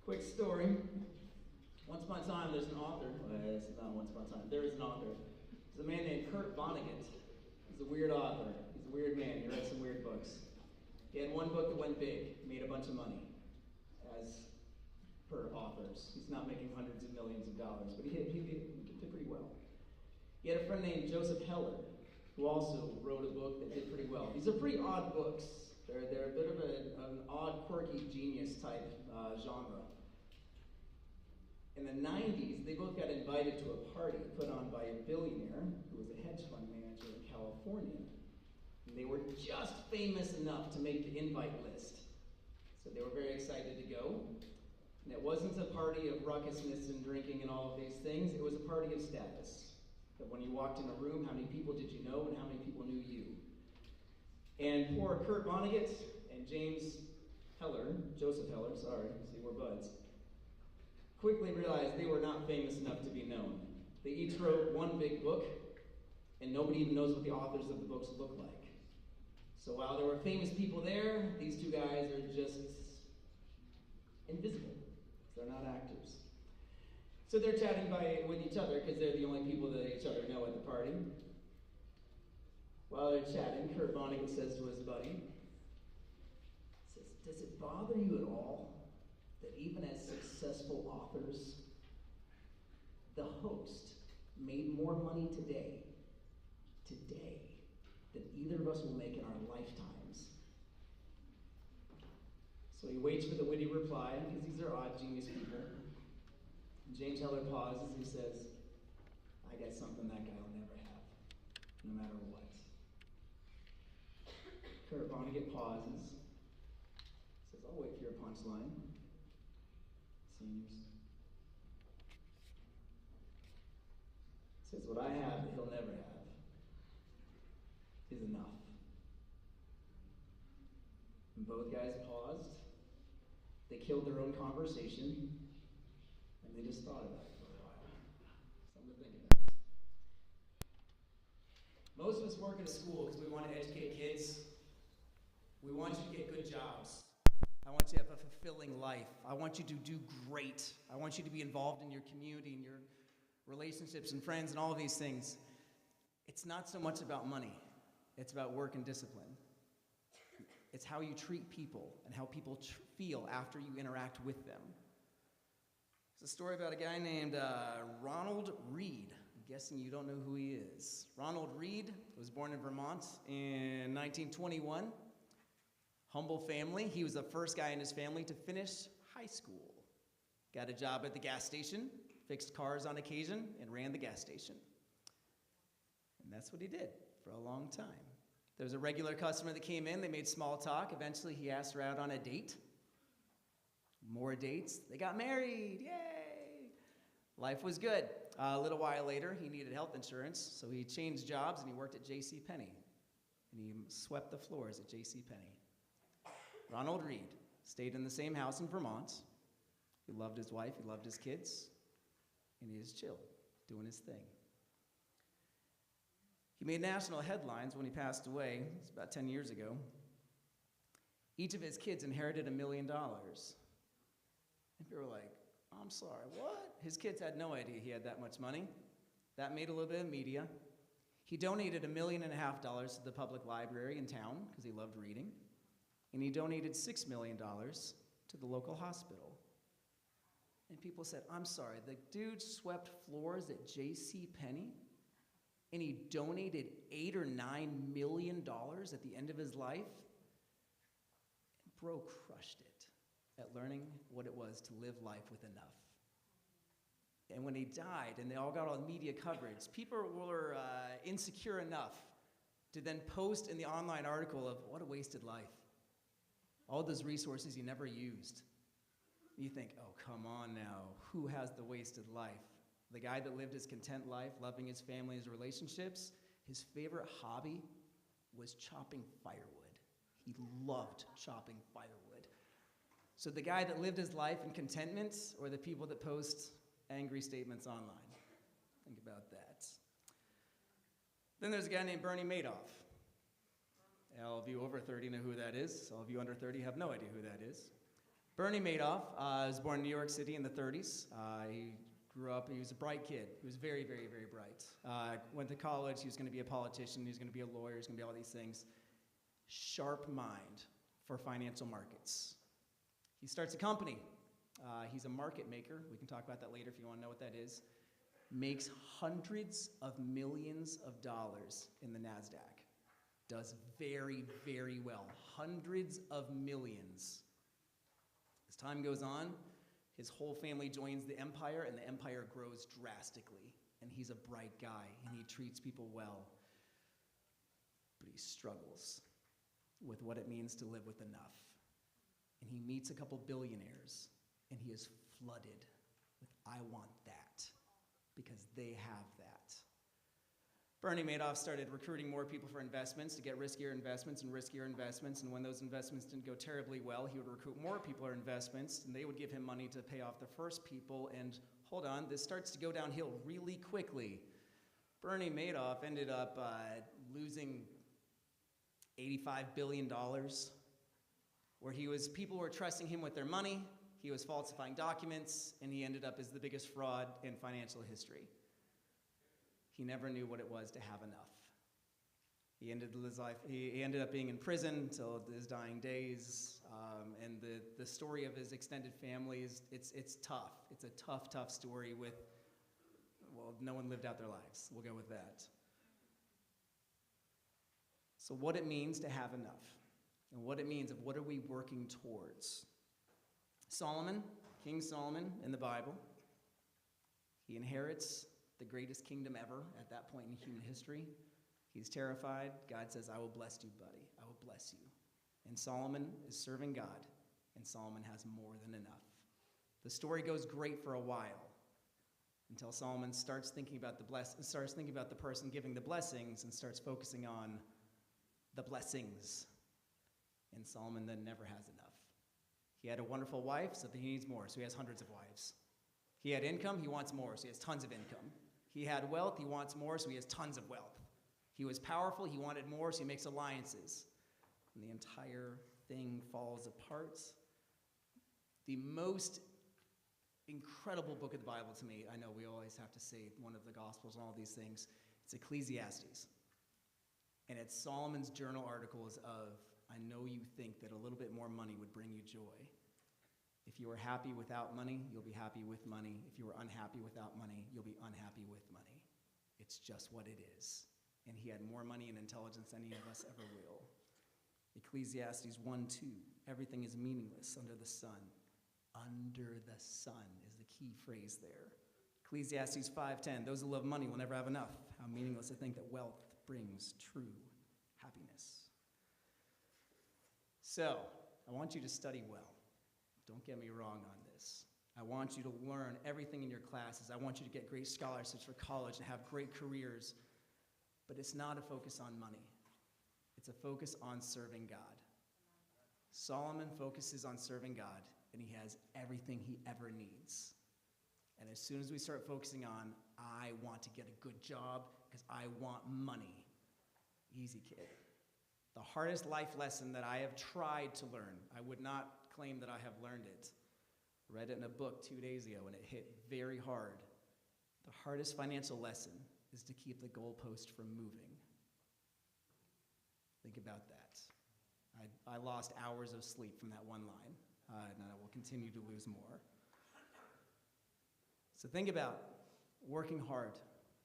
Quick story. Once upon a time, there's an author. Well, it's not once upon a time. There is an author. There's a man named Kurt Vonnegut. He's a weird author. He's a weird man. He writes some weird books. He had one book that went big, made a bunch of money, as per authors. He's not making hundreds of millions of dollars, but he did pretty well. He had a friend named Joseph Heller, who also wrote a book that did pretty well. These are pretty odd books. They're a bit of an odd, quirky, genius type genre. In the 90s, they both got invited to a party put on by a billionaire who was a hedge fund manager in California. And they were just famous enough to make the invite list. So they were very excited to go. And it wasn't a party of ruckusness and drinking and all of these things. It was a party of status. That when you walked in a room, how many people did you know and how many people knew you? And poor Kurt Vonnegut and Joseph Heller, see, we're buds, quickly realized they were not famous enough to be known. They each wrote one big book, and nobody even knows what the authors of the books look like. So while there were famous people there, these two guys are just invisible. They're not actors. So they're chatting with each other because they're the only people that each other know at the party. While they're chatting, Kurt Vonnegut says to his buddy, "Does it bother you at all that even as successful authors, the host made more money today, than either of us will make in our lifetimes?" So he waits for the witty reply, because these are odd, genius people. And James Heller pauses. He says, "I got something that guy will never have, no matter what." Kurt Vonnegut pauses. Says, "I'll wait for your punchline." Seniors. Says, "What I have that he'll never have is enough." And both guys paused. They killed their own conversation, and they just thought about it for a while. Something to think about. Most of us work in a school because we want to educate kids. We want you to get good jobs. I want you to have a fulfilling life. I want you to do great. I want you to be involved in your community and your relationships and friends and all of these things. It's not so much about money. It's about work and discipline. It's how you treat people and how people feel after you interact with them. It's a story about a guy named Ronald Reed. I'm guessing you don't know who he is. Ronald Reed was born in Vermont in 1921. Humble family. He was the first guy in his family to finish high school. Got a job at the gas station, fixed cars on occasion, and ran the gas station. And that's what he did for a long time. There was a regular customer that came in. They made small talk. Eventually, he asked her out on a date. More dates. They got married. Yay! Life was good. A little while later, he needed health insurance, so he changed jobs, and he worked at JCPenney. And he swept the floors at JCPenney. Ronald Reed stayed in the same house in Vermont. He loved his wife, he loved his kids, and he was chill, doing his thing. He made national headlines when he passed away. It was about 10 years ago. Each of his kids inherited $1 million. And people were like, "I'm sorry, what?" His kids had no idea he had that much money. That made a little bit of media. He donated $1.5 million to the public library in town because he loved reading. And he donated $6 million to the local hospital. And people said, "I'm sorry, the dude swept floors at JCPenney, and he donated $8 or $9 million at the end of his life?" And bro crushed it at learning what it was to live life with enough. And when he died, and they all got all the media coverage, people were insecure enough to then post in the online article of, "What a wasted life. All those resources you never used." You think, oh, come on now. Who has the wasted life? The guy that lived his content life, loving his family, his relationships, his favorite hobby was chopping firewood. He loved chopping firewood. So the guy that lived his life in contentment, or the people that post angry statements online? Think about that. Then there's a guy named Bernie Madoff. All of you over 30 know who that is. All of you under 30 have no idea who that is. Bernie Madoff was born in New York City in the 30s. He grew up, he was a bright kid. He was very, very, very bright. Went to college, he was going to be a politician, he was going to be a lawyer, he was going to be all these things. Sharp mind for financial markets. He starts a company. He's a market maker. We can talk about that later if you want to know what that is. Makes hundreds of millions of dollars in the NASDAQ. Does very, very well. Hundreds of millions. As time goes on, his whole family joins the empire, and the empire grows drastically. And he's a bright guy, and he treats people well. But he struggles with what it means to live with enough. And he meets a couple billionaires, and he is flooded with, I want that, because they have that. Bernie Madoff started recruiting more people for investments to get riskier investments, and when those investments didn't go terribly well, he would recruit more people for investments, and they would give him money to pay off the first people, and hold on, this starts to go downhill really quickly. Bernie Madoff ended up losing $85 billion, where people were trusting him with their money, he was falsifying documents, and he ended up as the biggest fraud in financial history. He never knew what it was to have enough. He ended up being in prison until his dying days, and the story of his extended family it's tough. It's a tough, tough story with, well, no one lived out their lives. We'll go with that. So what it means to have enough, and what it means of what are we working towards. Solomon, King Solomon in the Bible, he inherits the greatest kingdom ever at that point in human history. He's terrified. God says, I will bless you, buddy. I will bless you. And Solomon is serving God, and Solomon has more than enough. The story goes great for a while until Solomon starts thinking about the person giving the blessings and starts focusing on the blessings. And Solomon then never has enough. He had a wonderful wife, so he needs more, so he has hundreds of wives. He had income, he wants more, so he has tons of income. He had wealth, he wants more, so he has tons of wealth. He was powerful, he wanted more, so he makes alliances. And the entire thing falls apart. The most incredible book of the Bible to me, I know we always have to say one of the Gospels and all these things, it's Ecclesiastes. And it's Solomon's journal articles of, I know you think that a little bit more money would bring you joy. If you are happy without money, you'll be happy with money. If you are unhappy without money, you'll be unhappy with money. It's just what it is. And he had more money and intelligence than any of us ever will. Ecclesiastes 1:2, everything is meaningless under the sun. Under the sun is the key phrase there. Ecclesiastes 5:10, those who love money will never have enough. How meaningless to think that wealth brings true happiness. So, I want you to study well. Don't get me wrong on this. I want you to learn everything in your classes. I want you to get great scholarships for college and have great careers. But it's not a focus on money. It's a focus on serving God. Solomon focuses on serving God, and he has everything he ever needs. And as soon as we start focusing on, I want to get a good job because I want money, easy kid. The hardest life lesson that I have tried to learn, I would not claim that I have learned it. I read it in a book 2 days ago, and it hit very hard. The hardest financial lesson is to keep the goalpost from moving. Think about that. I lost hours of sleep from that one line, and I will continue to lose more. So think about working hard.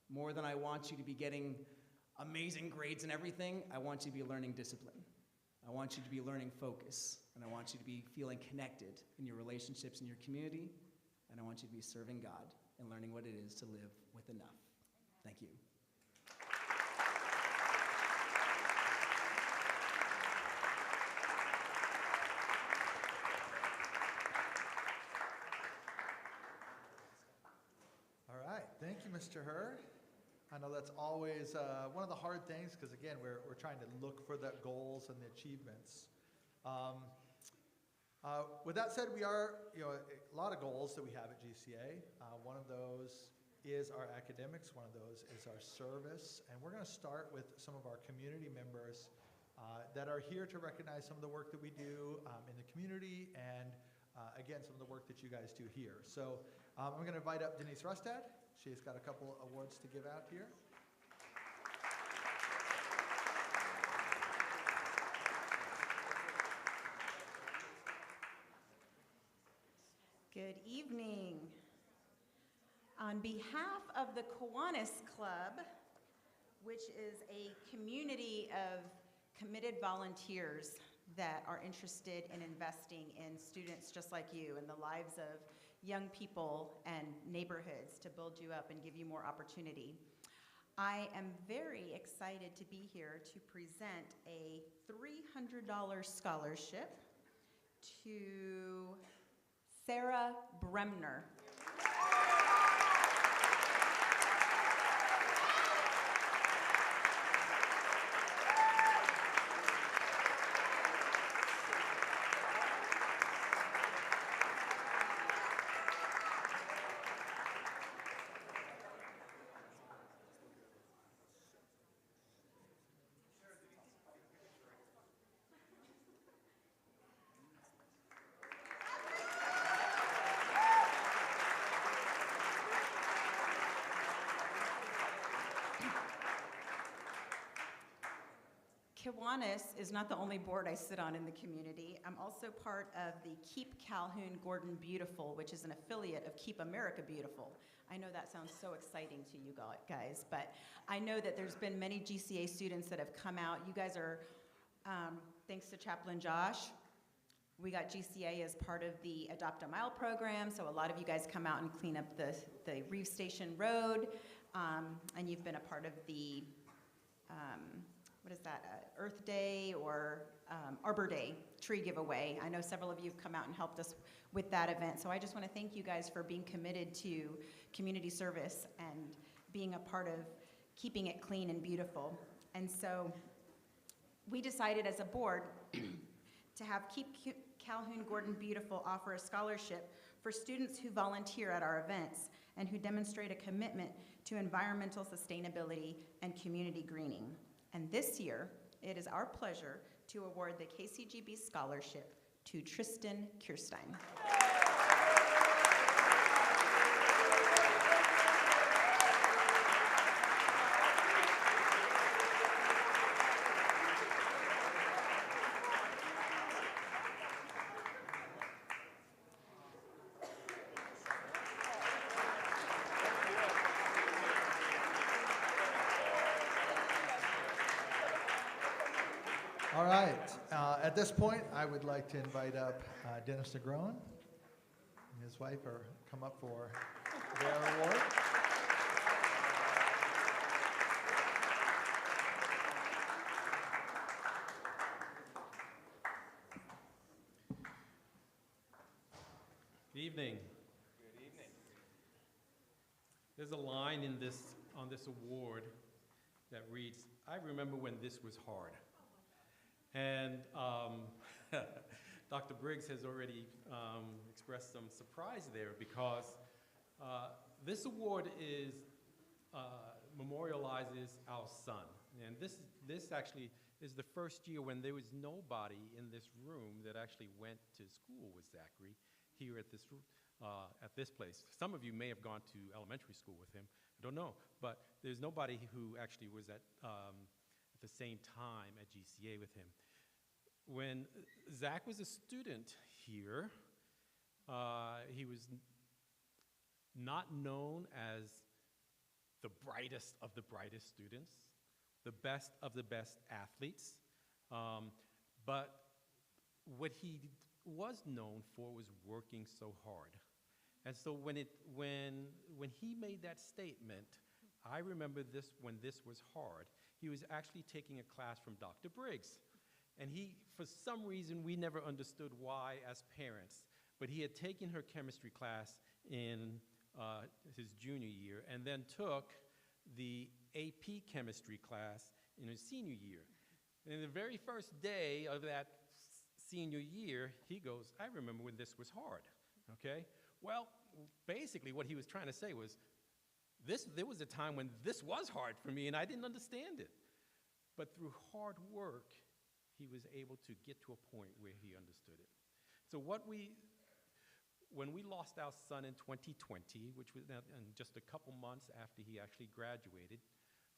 More than I want you to be getting amazing grades and everything, I want you to be learning discipline. I want you to be learning focus, and I want you to be feeling connected in your relationships in your community, and I want you to be serving God and learning what it is to live with enough. Thank you. All right, thank you, Mr. Herr. I know that's always one of the hard things because, again, we're trying to look for the goals and the achievements. With that said, we are, a lot of goals that we have at GCA. One of those is our academics. One of those is our service. And we're going to start with some of our community members that are here to recognize some of the work that we do in the community and again, some of the work that you guys do here. So I'm going to invite up Denise Rustad. She's got a couple awards to give out here. Good evening. On behalf of the Kiwanis Club, which is a community of committed volunteers that are interested in investing in students just like you and the lives of young people and neighborhoods to build you up and give you more opportunity. I am very excited to be here to present a $300 scholarship to Sarah Bremner. Kiwanis is not the only board I sit on in the community. I'm also part of the Keep Calhoun Gordon Beautiful, which is an affiliate of Keep America Beautiful. I know that sounds so exciting to you guys, but I know that there's been many GCA students that have come out. You guys are, thanks to Chaplain Josh, we got GCA as part of the Adopt a Mile program, so a lot of you guys come out and clean up the Reeve Station Road, and you've been a part of the, what is that, Earth Day or Arbor Day tree giveaway. I know several of you have come out and helped us with that event, so I just want to thank you guys for being committed to community service and being a part of keeping it clean and beautiful. And so we decided as a board to have Keep Calhoun Gordon Beautiful offer a scholarship for students who volunteer at our events and who demonstrate a commitment to environmental sustainability and community greening. And this year, it is our pleasure to award the KCGB Scholarship to Tristan Kirstein. All right. At this point, I would like to invite up Dennis Negron and his wife come up for their award. Good evening. Good evening. There's a line in on this award that reads, "I remember when this was hard." And Dr. Briggs has already expressed some surprise there because this award memorializes our son. And this actually is the first year when there was nobody in this room that actually went to school with Zachary here at this place. Some of you may have gone to elementary school with him. I don't know. But there's nobody who actually was at the same time at GCA with him. When Zach was a student here, he was not known as the brightest of the brightest students, the best of the best athletes, but what he was known for was working so hard. And so when he made that statement, I remember when this was hard, he was actually taking a class from Dr. Briggs. And for some reason, we never understood why as parents, but he had taken her chemistry class in his junior year and then took the AP chemistry class in his senior year. And the very first day of that senior year, he goes, "I remember when this was hard," okay? Well, basically what he was trying to say was, there was a time when this was hard for me and I didn't understand it. But through hard work, he was able to get to a point where he understood it. So what we When we lost our son in 2020, which was in just a couple months after he actually graduated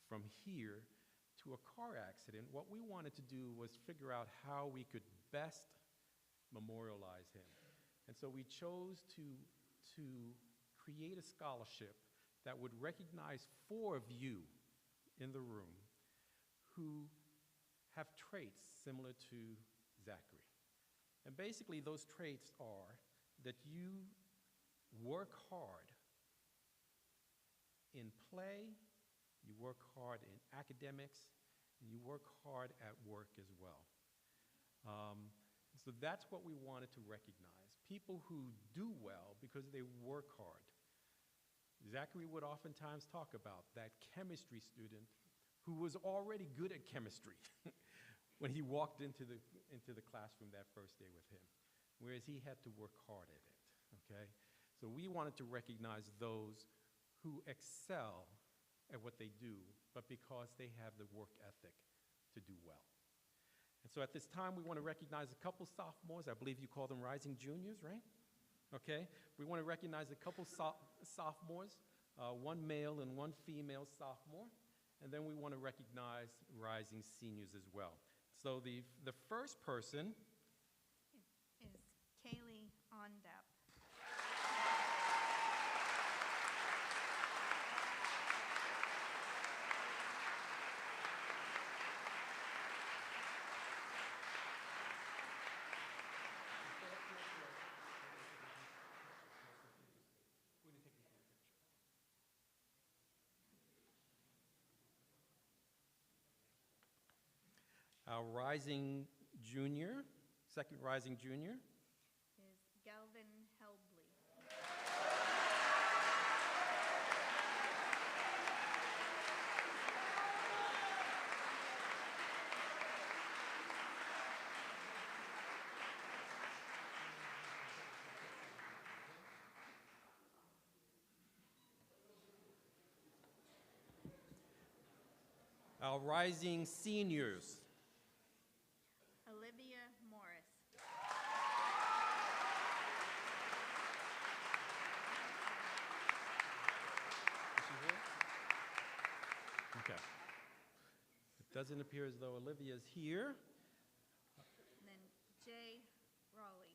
from here to a car accident, what we wanted to do was figure out how we could best memorialize him. And so we chose to create a scholarship that would recognize 4 of you in the room who have traits similar to Zachary. And basically those traits are that you work hard in play, you work hard in academics, and you work hard at work as well. So that's what we wanted to recognize. People who do well because they work hard. Zachary would oftentimes talk about that chemistry student who was already good at chemistry when he walked into the classroom that first day with him, whereas he had to work hard at it, okay? So we wanted to recognize those who excel at what they do, but because they have the work ethic to do well. And so at this time, we want to recognize a couple sophomores. I believe you call them rising juniors, right? Okay. We want to recognize a couple sophomores, one male and one female sophomore. And then we want to recognize rising seniors as well. So the first person is Kaylee Ondep. our rising junior, second rising junior. Is Galvin Helbley. Our rising seniors. Olivia Morris. Is she here? Okay. It doesn't appear as though Olivia's here. And then Jay Raleigh.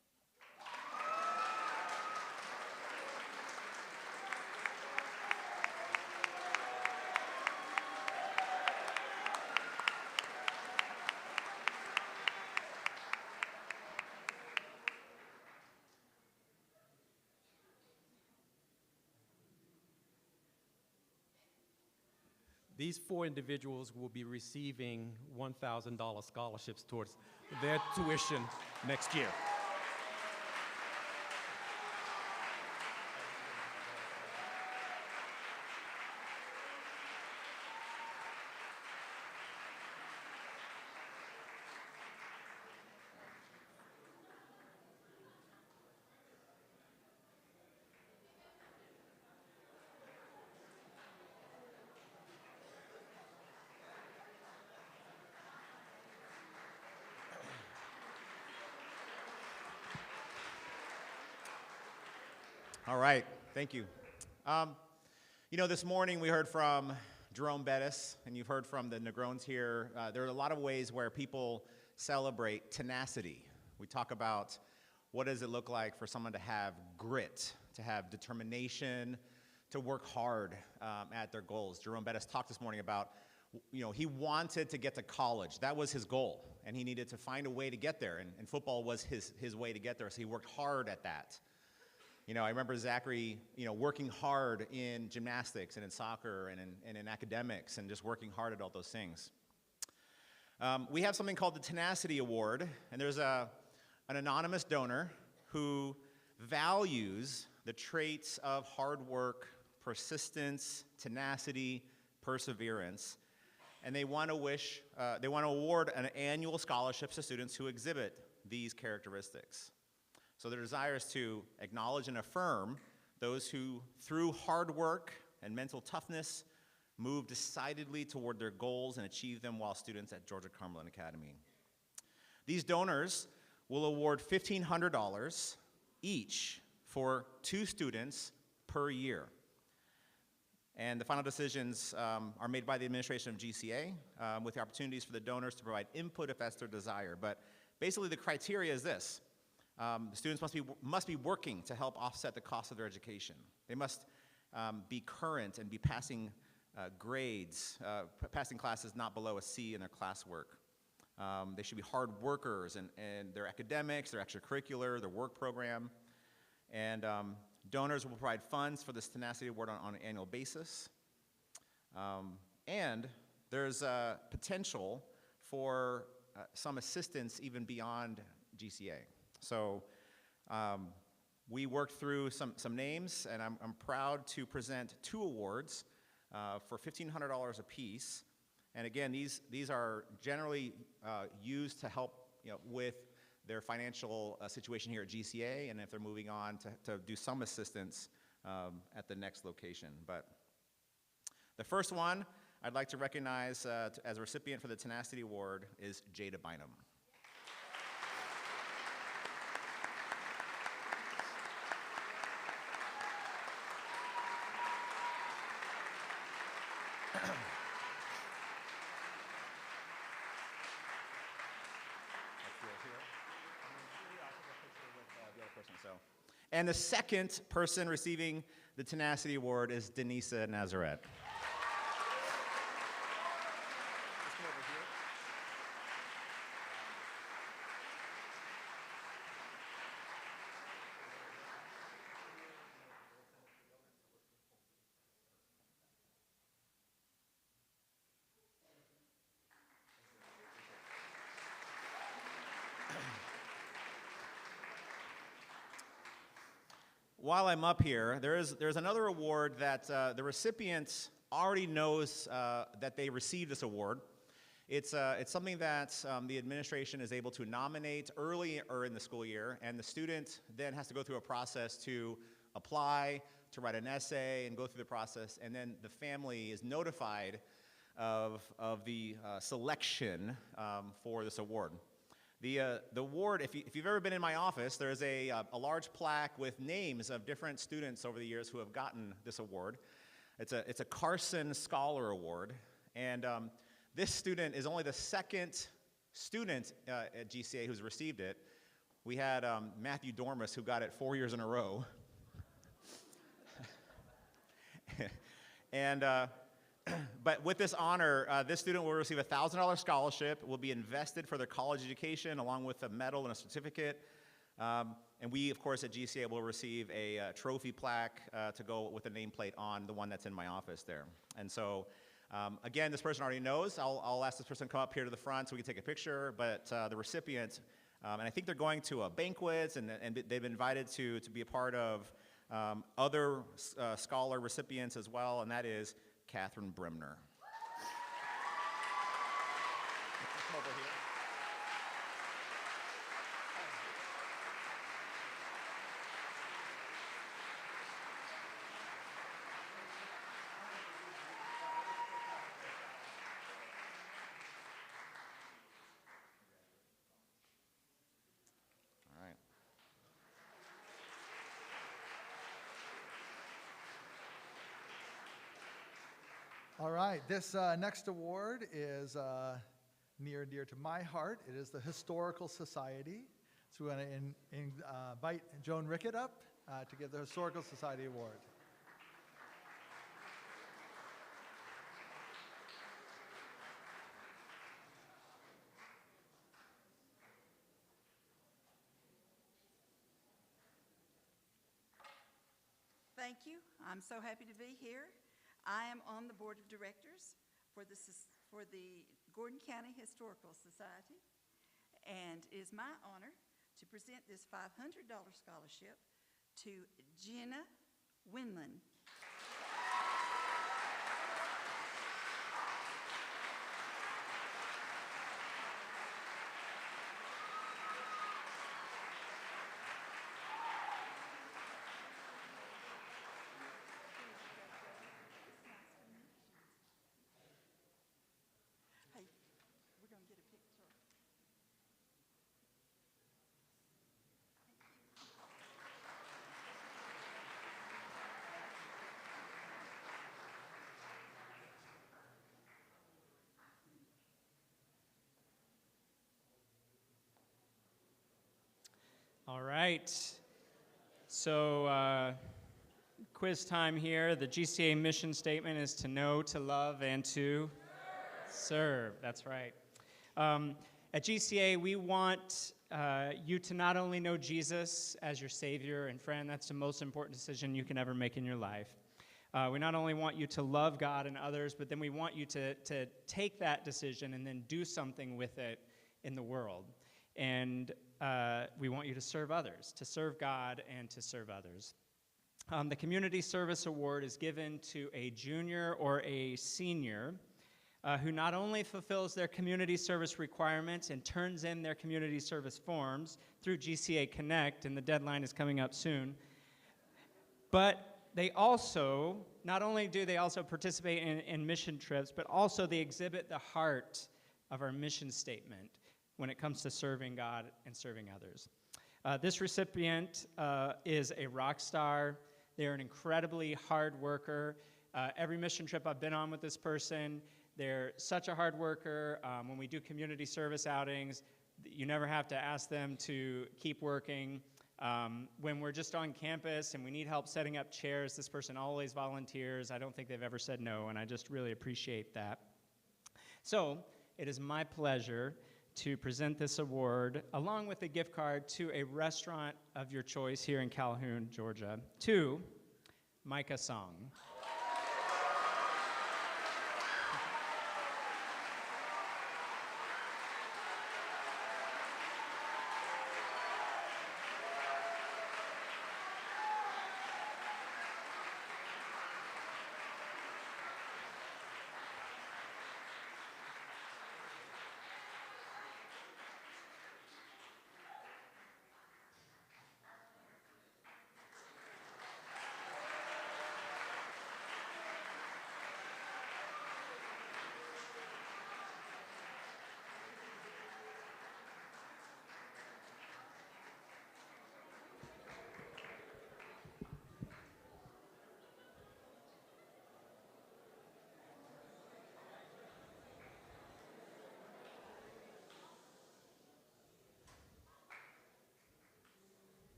These 4 individuals will be receiving $1,000 scholarships towards their tuition next year. All right, thank you. This morning we heard from Jerome Bettis, and you've heard from the Negrones here. There are a lot of ways where people celebrate tenacity. We talk about what does it look like for someone to have grit, to have determination, to work hard at their goals. Jerome Bettis talked this morning about, he wanted to get to college. That was his goal, and he needed to find a way to get there, and football was his way to get there, so he worked hard at that. I remember Zachary, working hard in gymnastics and in soccer and in academics and just working hard at all those things. We have something called the Tenacity Award, and there's an anonymous donor who values the traits of hard work, persistence, tenacity, perseverance, and they want to award an annual scholarship to students who exhibit these characteristics. So their desire is to acknowledge and affirm those who, through hard work and mental toughness, move decidedly toward their goals and achieve them while students at Georgia-Cumberland Academy. These donors will award $1,500 each for 2 students per year. And the final decisions are made by the administration of GCA with the opportunities for the donors to provide input if that's their desire. But basically the criteria is this. The students must be working to help offset the cost of their education. They must be current and be passing grades, passing classes not below a C in their classwork. They should be hard workers in their academics, their extracurricular, their work program. And donors will provide funds for this tenacity award on an annual basis. And there's potential for some assistance even beyond GCA. So we worked through some names, and I'm proud to present 2 awards for $1,500 apiece. And again, these are generally used to help with their financial situation here at GCA, and if they're moving on to do some assistance at the next location. But the first one I'd like to recognize as a recipient for the Tenacity Award is Jada Bynum. And the second person receiving the Tenacity Award is Denisa Nazareth. While I'm up here, there's another award that the recipient already knows that they received this award. It's something that the administration is able to nominate earlier in the school year, and the student then has to go through a process to apply, to write an essay, and go through the process, and then the family is notified of the selection for this award. The award, if you've ever been in my office, there's a large plaque with names of different students over the years who have gotten this award. It's a Carson Scholar Award, and this student is only the second student at GCA who's received it. We had Matthew Dormus, who got it 4 years in a row. And but with this honor, this student will receive a $1,000 scholarship, will be invested for their college education along with a medal and a certificate. And we, of course, at GCA will receive a trophy plaque to go with a nameplate on the one that's in my office there. And so, again, this person already knows. I'll ask this person to come up here to the front so we can take a picture. But the recipient, and I think they're going to banquets, and they've been invited to be a part of other scholar recipients as well, and that is Catherine Bremner. Come over here. All right. All right, this next award is near and dear to my heart. It is the Historical Society. So we're going to invite Joan Rickett up to give the Historical Society Award. Thank you. I'm so happy to be here. I am on the board of directors for the Gordon County Historical Society, and it is my honor to present this $500 scholarship to Jenna Winland. Hey, we're going to get a picture. All right. So, quiz time here. The GCA mission statement is to know, to love, and to serve. That's right. At GCA, we want you to not only know Jesus as your Savior and friend, that's the most important decision you can ever make in your life. We not only want you to love God and others, but then we want you to take that decision and then do something with it in the world. And we want you to serve others, to serve God and to serve others. The Community Service Award is given to a junior or a senior who not only fulfills their community service requirements and turns in their community service forms through GCA Connect, and the deadline is coming up soon, but they also, not only do they also participate in mission trips, but also they exhibit the heart of our mission statement when it comes to serving God and serving others. This recipient is a rock star. They're an incredibly hard worker. Every mission trip I've been on with this person, they're such a hard worker. When we do community service outings, you never have to ask them to keep working. When we're just on campus and we need help setting up chairs, this person always volunteers. I don't think they've ever said no, and I just really appreciate that. So it is my pleasure to present this award, along with a gift card to a restaurant of your choice here in Calhoun, Georgia, to Micah Song.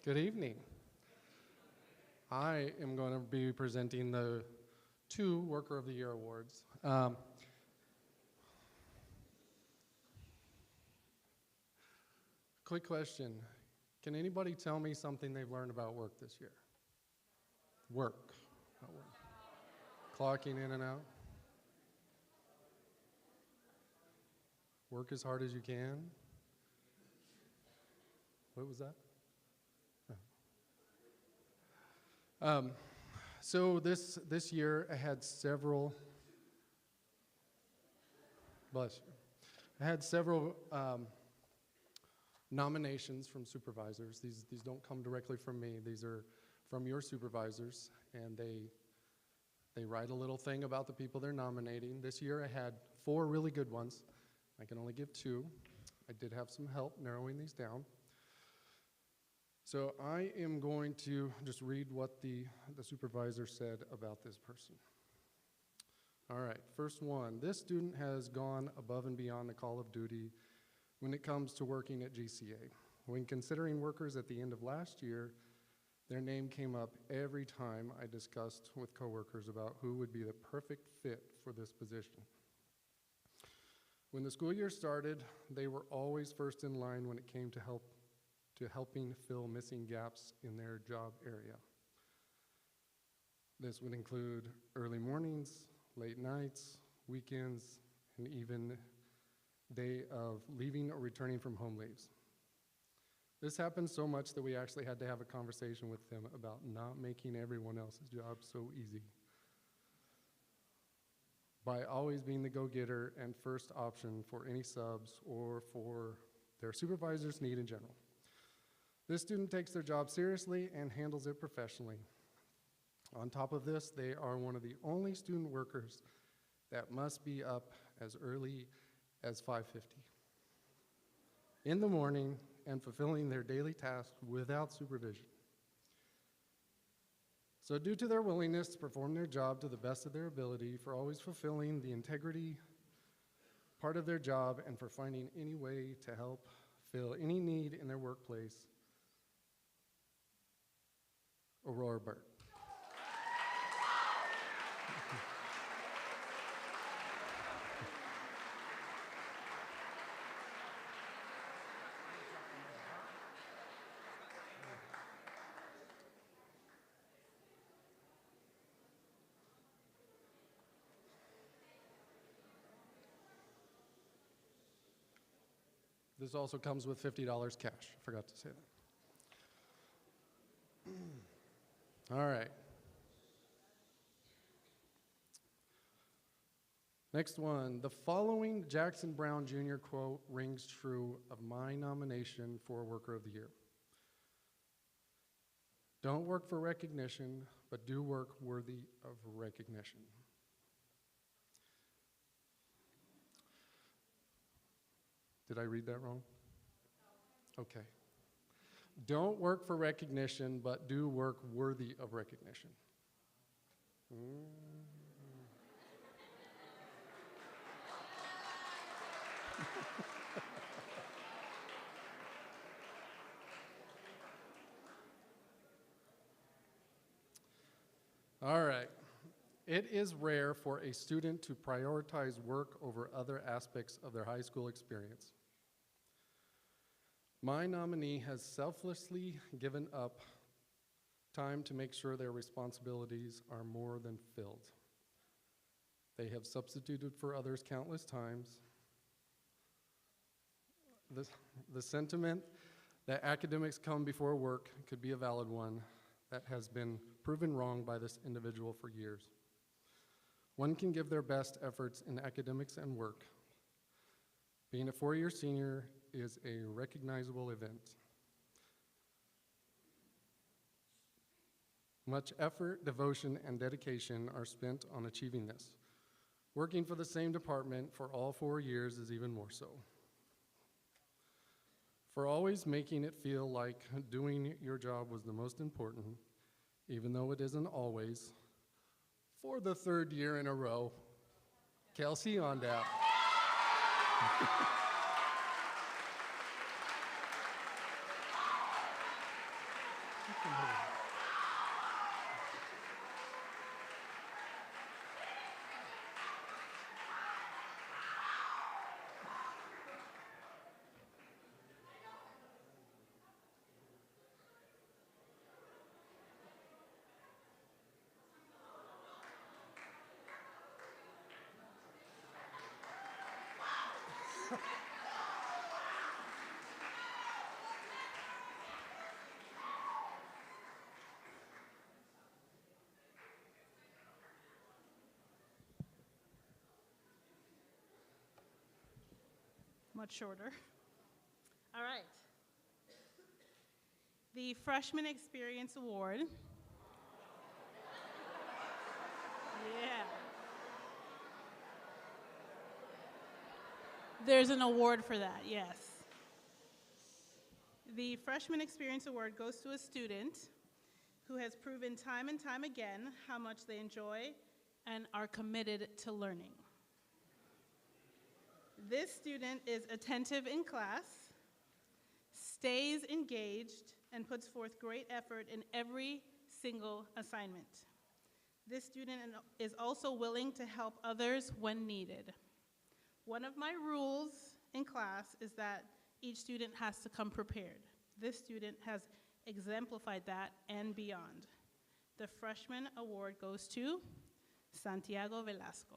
Good evening. I am going to be presenting the 2 Worker of the Year awards. Quick question. Can anybody tell me something they've learned about work this year? Work. Not work. Clocking in and out. Work as hard as you can. What was that? So this year I had several, nominations from supervisors. These don't come directly from me. These are from your supervisors, and they write a little thing about the people they're nominating. This year I had 4 really good ones. I can only give 2. I did have some help narrowing these down. So I am going to just read what the supervisor said about this person. All right, first one. This student has gone above and beyond the call of duty when it comes to working at GCA. When considering workers at the end of last year, their name came up every time I discussed with coworkers about who would be the perfect fit for this position. When the school year started, they were always first in line when it came to helping fill missing gaps in their job area. This would include early mornings, late nights, weekends, and even day of leaving or returning from home leaves. This happened so much that we actually had to have a conversation with them about not making everyone else's job so easy. By always being the go-getter and first option for any subs or for their supervisor's need in general. This student takes their job seriously and handles it professionally. On top of this, they are one of the only student workers that must be up as early as 5:50 in the morning and fulfilling their daily tasks without supervision. So due to their willingness to perform their job to the best of their ability, for always fulfilling the integrity part of their job, and for finding any way to help fill any need in their workplace. Aurora Burt. This also comes with $50 cash. I forgot to say that. All right. Next one. The following Jackson Brown Jr. quote rings true of my nomination for Worker of the Year. Don't work for recognition, but do work worthy of recognition. Did I read that wrong? Okay. Don't work for recognition, but do work worthy of recognition. All right. It is rare for a student to prioritize work over other aspects of their high school experience. My nominee has selflessly given up time to make sure their responsibilities are more than filled. They have substituted for others countless times. The sentiment that academics come before work could be a valid one that has been proven wrong by this individual for years. One can give their best efforts in academics and work. Being a four-year senior is a recognizable event. Much effort, devotion, and dedication are spent on achieving this. Working for the same department for all 4 years is even more so. For always making it feel like doing your job was the most important, even though it isn't always, for the 3rd year in a row, Kelsey Ondap. Much shorter. All right. The Freshman Experience Award. Yeah. There's an award for that, yes. The Freshman Experience Award goes to a student who has proven time and time again how much they enjoy and are committed to learning. This student is attentive in class, stays engaged, and puts forth great effort in every single assignment. This student is also willing to help others when needed. One of my rules in class is that each student has to come prepared. This student has exemplified that and beyond. The Freshman Award goes to Santiago Velasco.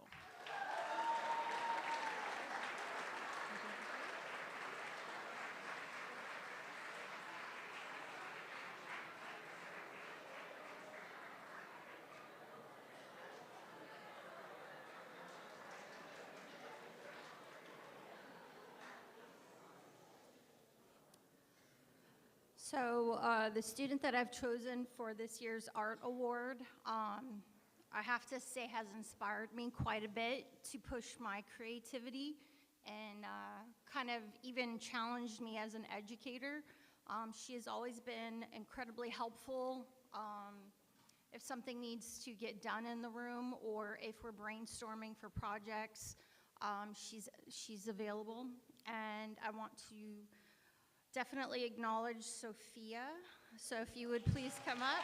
So the student that I've chosen for this year's art award, I have to say has inspired me quite a bit to push my creativity and kind of even challenged me as an educator. She has always been incredibly helpful. If something needs to get done in the room or if we're brainstorming for projects, she's available. And I want to definitely acknowledge Sophia. So if you would please come up.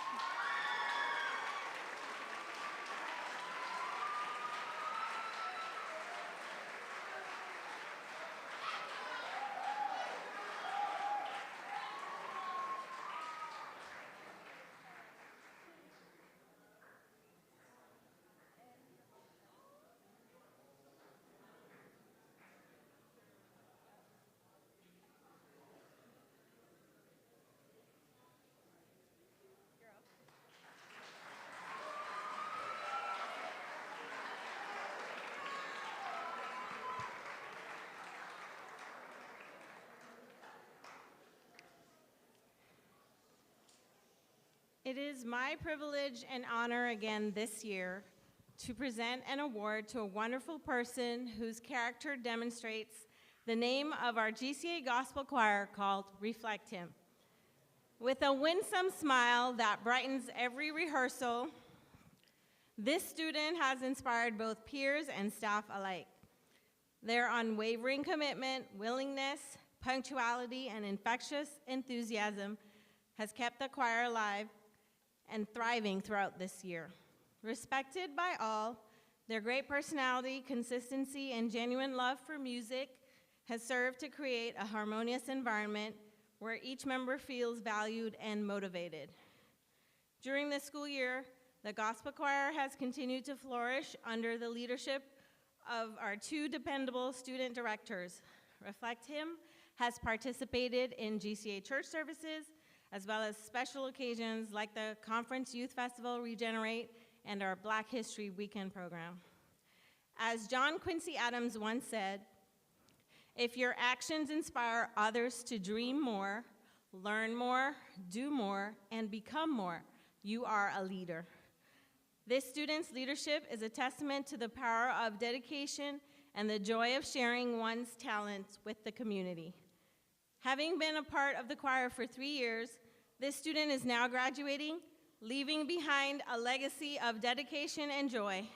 It is my privilege and honor again this year to present an award to a wonderful person whose character demonstrates the name of our GCA Gospel Choir called Reflect Him. With a winsome smile that brightens every rehearsal, this student has inspired both peers and staff alike. Their unwavering commitment, willingness, punctuality, and infectious enthusiasm has kept the choir alive and thriving throughout this year. Respected by all, their great personality, consistency, and genuine love for music has served to create a harmonious environment where each member feels valued and motivated. During this school year, the gospel choir has continued to flourish under the leadership of our two dependable student directors. Reflect Him has participated in GCA church services, as well as special occasions like the Conference Youth Festival Regenerate and our Black History Weekend program. As John Quincy Adams once said, if your actions inspire others to dream more, learn more, do more, and become more, you are a leader. This student's leadership is a testament to the power of dedication and the joy of sharing one's talents with the community. Having been a part of the choir for 3 years, this student is now graduating, leaving behind a legacy of dedication and joy.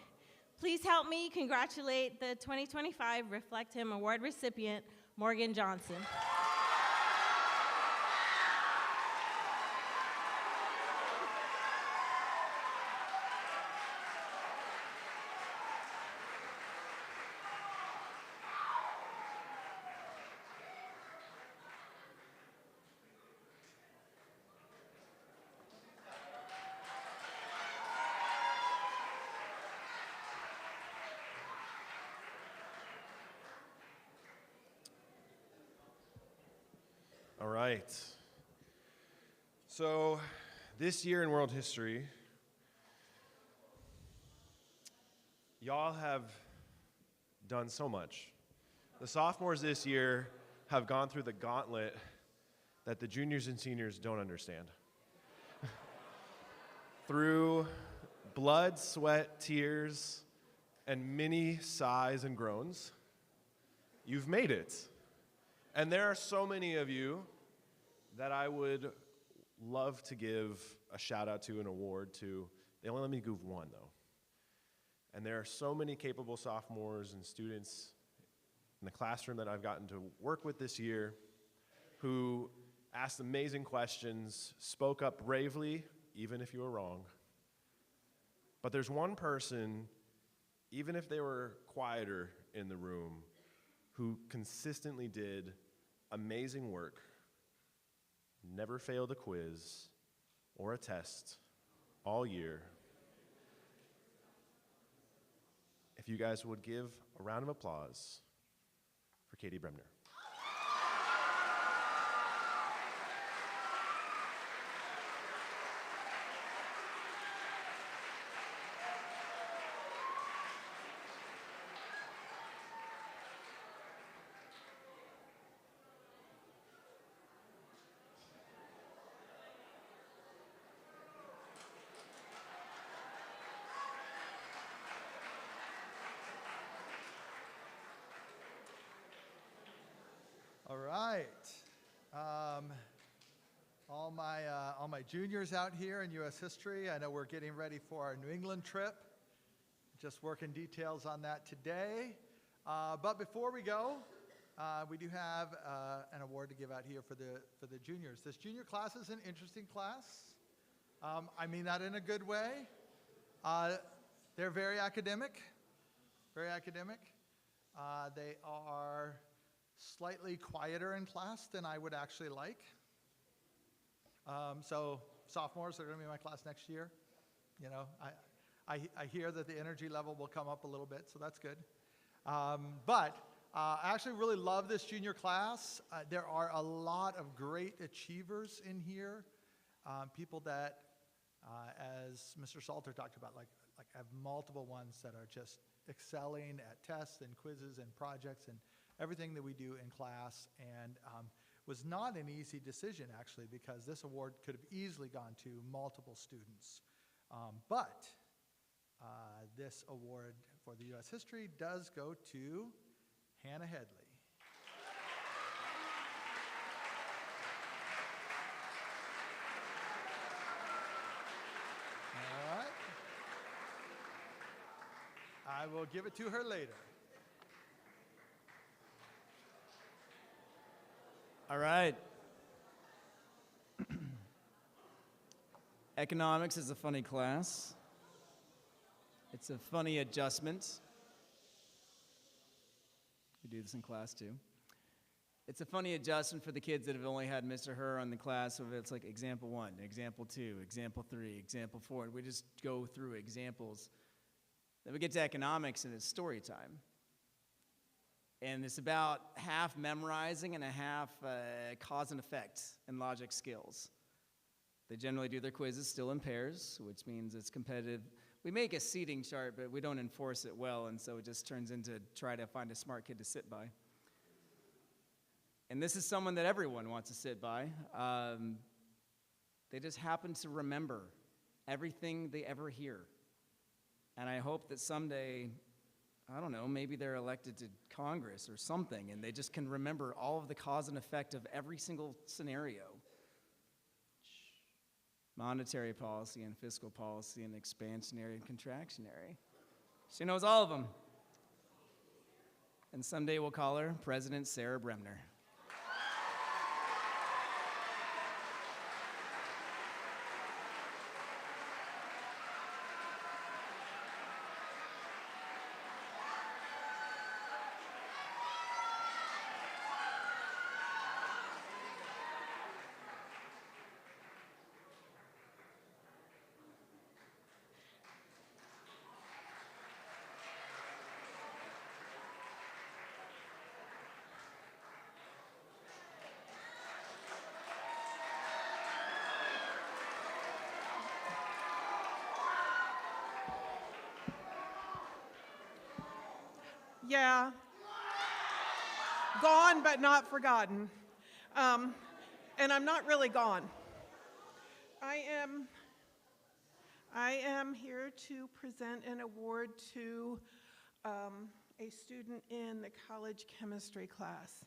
Please help me congratulate the 2025 Reflect Him Award recipient, Morgan Johnson. All right. So, this year in world history, y'all have done so much. The sophomores this year have gone through the gauntlet that the juniors and seniors don't understand. Through blood, sweat, tears, and many sighs and groans, you've made it. And there are so many of you that I would love to give a shout out to, an award to. They only let me give one, though. And there are so many capable sophomores and students in the classroom that I've gotten to work with this year who asked amazing questions, spoke up bravely, even if you were wrong. But there's one person, even if they were quieter in the room, who consistently did amazing work, never failed a quiz or a test all year. If you guys would give a round of applause for Katie Bremner. All right. All my juniors out here in U.S. history, I know we're getting ready for our New England trip. Just working details on that today. But before we go, we do have an award to give out here for the juniors. This junior class is an interesting class. I mean that in a good way. They're very academic, very academic. They are slightly quieter in class than I would actually like. So sophomores are going to be in my class next year. You know, I hear that the energy level will come up a little bit, so that's good. But I actually really love this junior class. There are a lot of great achievers in here, people that, as Mr. Salter talked about, like have multiple ones that are just excelling at tests and quizzes and projects and everything that we do in class, and was not an easy decision actually, because this award could have easily gone to multiple students. But this award for the U.S. History does go to Hannah Headley. All right. I will give it to her later. All right. Economics is a funny class. It's a funny adjustment. We do this in class too. It's a funny adjustment for the kids that have only had Mr. Her on the class, so it's like example 1, example 2, example 3, example 4, and we just go through examples. Then we get to economics and it's story time. And it's about half memorizing and a half cause and effect and logic skills. They generally do their quizzes still in pairs, which means it's competitive. We make a seating chart, but we don't enforce it well, and so it just turns into try to find a smart kid to sit by. And this is someone that everyone wants to sit by. They just happen to remember everything they ever hear. And I hope that someday, I don't know, maybe they're elected to Congress or something, and they just can remember all of the cause and effect of every single scenario. Monetary policy and fiscal policy and expansionary and contractionary. She knows all of them. And someday we'll call her President Sarah Bremner. Yeah. Gone but not forgotten. And I'm not really gone. I am here to present an award to a student in the college chemistry class.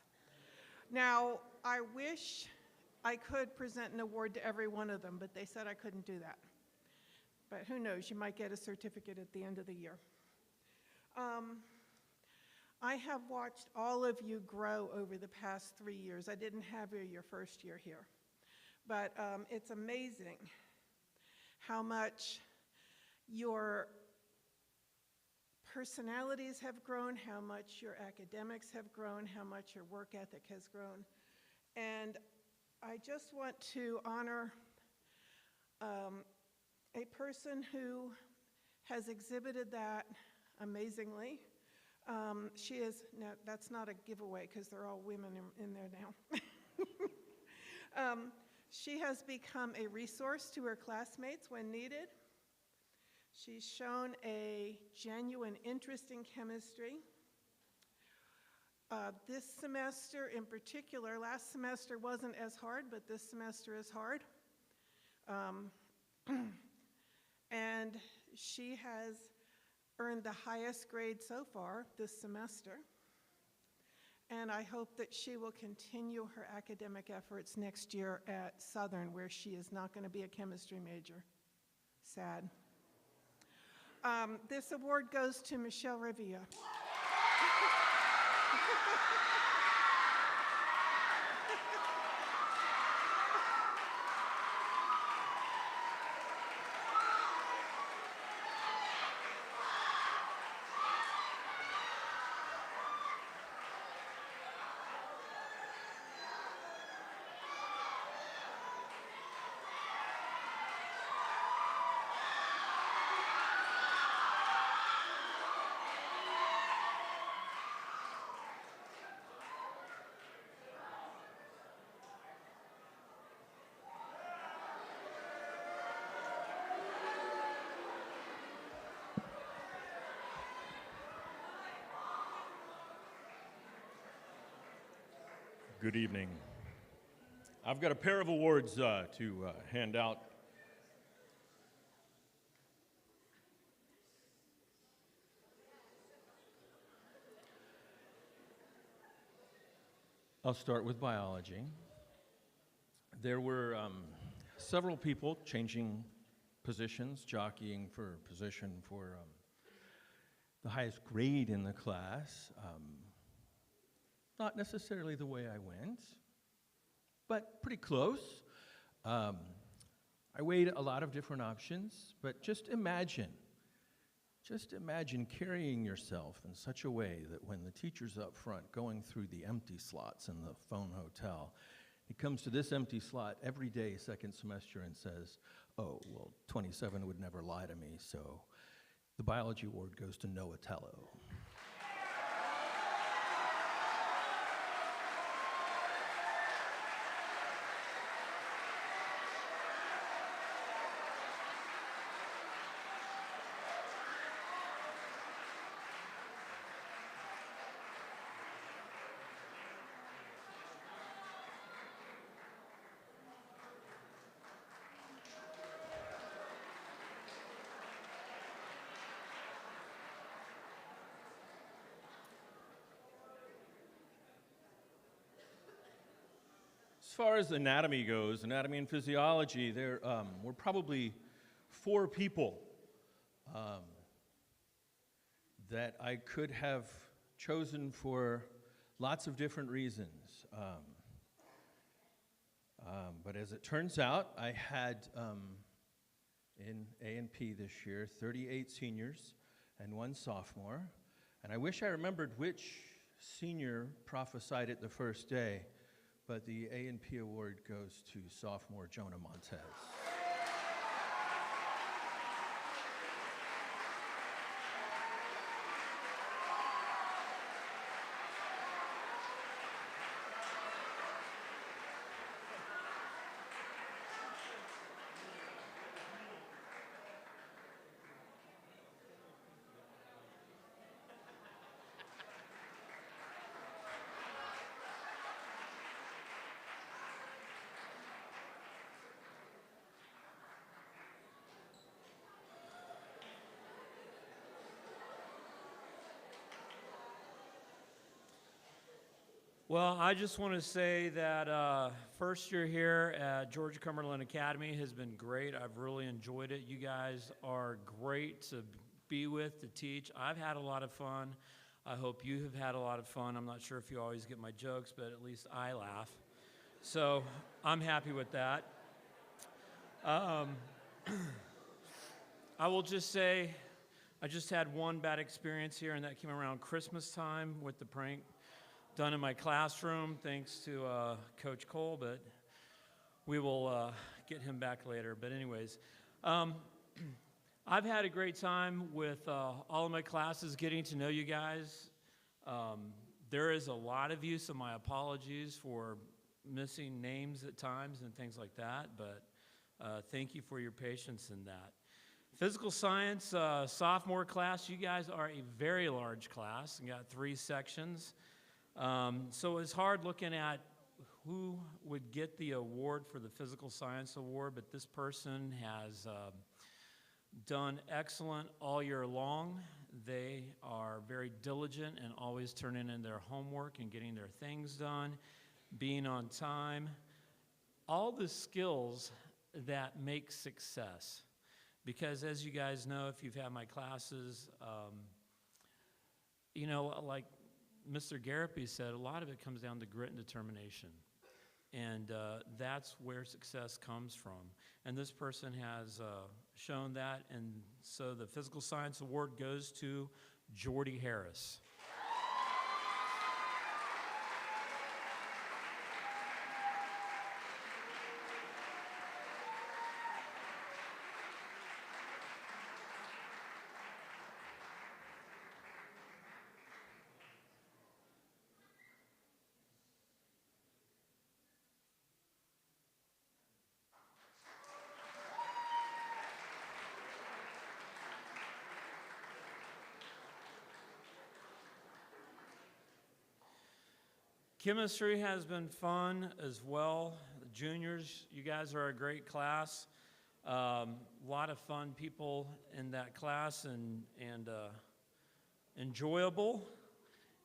Now, I wish I could present an award to every one of them, but they said I couldn't do that. But who knows, you might get a certificate at the end of the year. I have watched all of you grow over the past 3 years. I didn't have you your first year here. But it's amazing how much your personalities have grown, how much your academics have grown, how much your work ethic has grown. And I just want to honor a person who has exhibited that amazingly. She is, no, that's not a giveaway because they're all women in there now. She has become a resource to her classmates when needed. She's shown a genuine interest in chemistry. This semester in particular, last semester wasn't as hard, but this semester is hard. And she has earned the highest grade so far this semester. And I hope that she will continue her academic efforts next year at Southern, where she is not going to be a chemistry major. Sad. This award goes to Michelle Revilla. Good evening. I've got a pair of awards to hand out. I'll start with biology. There were several people changing positions, jockeying for position for the highest grade in the class. Not necessarily the way I went, but pretty close. I weighed a lot of different options, but just imagine carrying yourself in such a way that when the teacher's up front going through the empty slots in the phone hotel, he comes to this empty slot every day, second semester, and says, oh, well, 27 would never lie to me, so the biology award goes to Noah Tello. As far as anatomy goes, anatomy and physiology, there were probably 4 people that I could have chosen for lots of different reasons. But as it turns out, I had in A&P this year 38 seniors and 1 sophomore. And I wish I remembered which senior prophesied it the first day. But the A&P award goes to sophomore Jonah Montez. Well, I just want to say that first year here at Georgia-Cumberland Academy has been great. I've really enjoyed it. You guys are great to be with, to teach. I've had a lot of fun. I hope you have had a lot of fun. I'm not sure if you always get my jokes, but at least I laugh. So I'm happy with that. I will just say I just had one bad experience here, and that came around Christmas time with the prank done in my classroom, thanks to Coach Cole, but we will get him back later. But anyways, I've had a great time with all of my classes, getting to know you guys. There is a lot of you, so my apologies for missing names at times and things like that, but thank you for your patience in that. Physical science, sophomore class, you guys are a very large class and got 3 sections. So it's hard looking at who would get the award for the physical science award, but this person has done excellent all year long. They are very diligent and always turning in their homework and getting their things done, being on time. All the skills that make success. Because as you guys know, if you've had my classes, you know, like Mr. Garapi said, a lot of it comes down to grit and determination. And that's where success comes from. And this person has shown that. And so the Physical Science Award goes to Jordy Harris. Chemistry has been fun as well. The juniors, you guys are a great class. A lot of fun people in that class and enjoyable,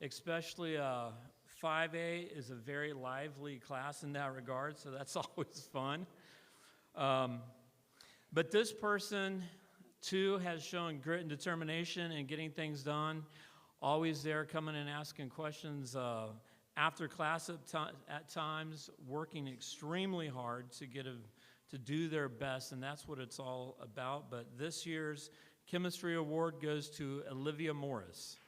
especially 5A is a very lively class in that regard, so that's always fun. But this person, too, has shown grit and determination in getting things done, always there coming and asking questions after class at times, working extremely hard to do their best, and that's what it's all about. But this year's Chemistry Award goes to Olivia Morris.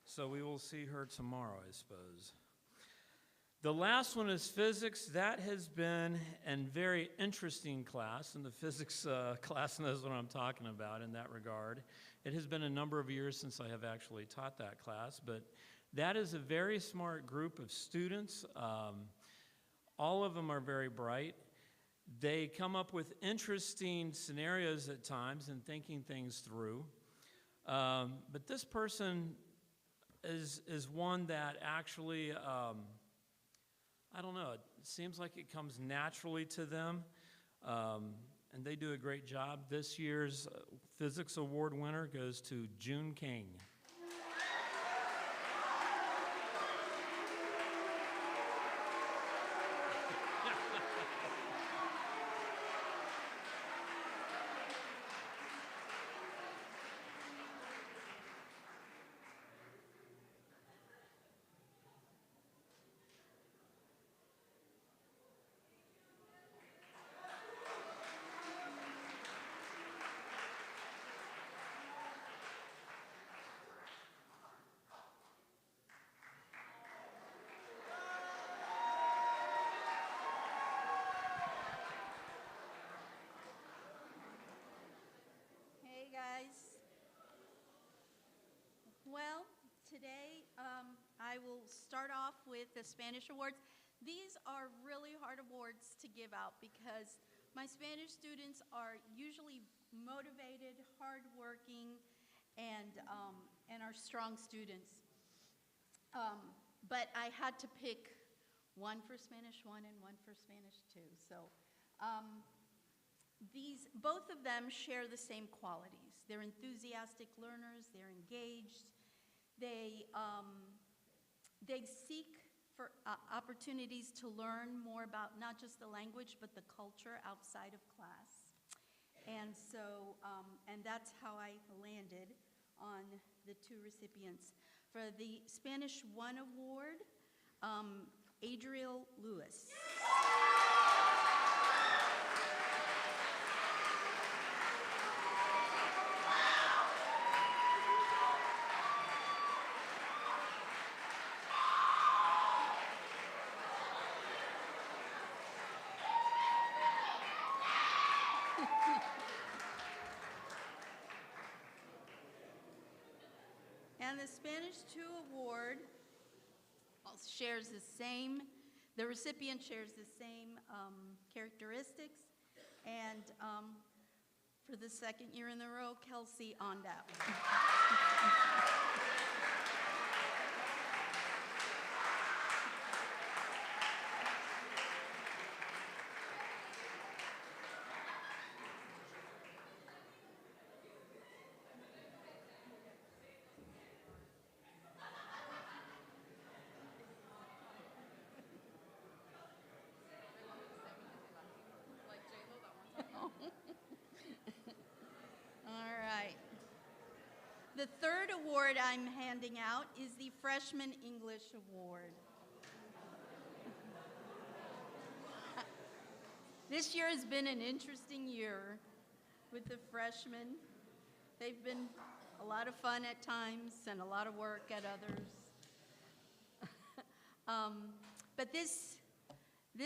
So we will see her tomorrow, I suppose. The last one is physics. That has been a very interesting class, and the physics class knows what I'm talking about in that regard. It has been a number of years since I have actually taught that class, but that is a very smart group of students. All of them are very bright. They come up with interesting scenarios at times and thinking things through. But this person is one that actually, I don't know, it seems like it comes naturally to them, and they do a great job. This year's Physics Award winner goes to June King. Hey guys. Well, today I will start off with the Spanish awards. These are really hard awards to give out because my Spanish students are usually motivated, hardworking, and are strong students. But I had to pick one for Spanish 1 and one for Spanish 2. So both of them share the same qualities. They're enthusiastic learners, they're engaged, they seek for opportunities to learn more about not just the language, but the culture outside of class. And so, and that's how I landed on the two recipients. For the Spanish 1 award, Adriel Lewis. And the Spanish 2 award shares the recipient shares the same characteristics. And for the second year in a row, Kelsey Ondap. All right. The third award I'm handing out is the Freshman English Award. This year has been an interesting year with the freshmen. They've been a lot of fun at times and a lot of work at others. But this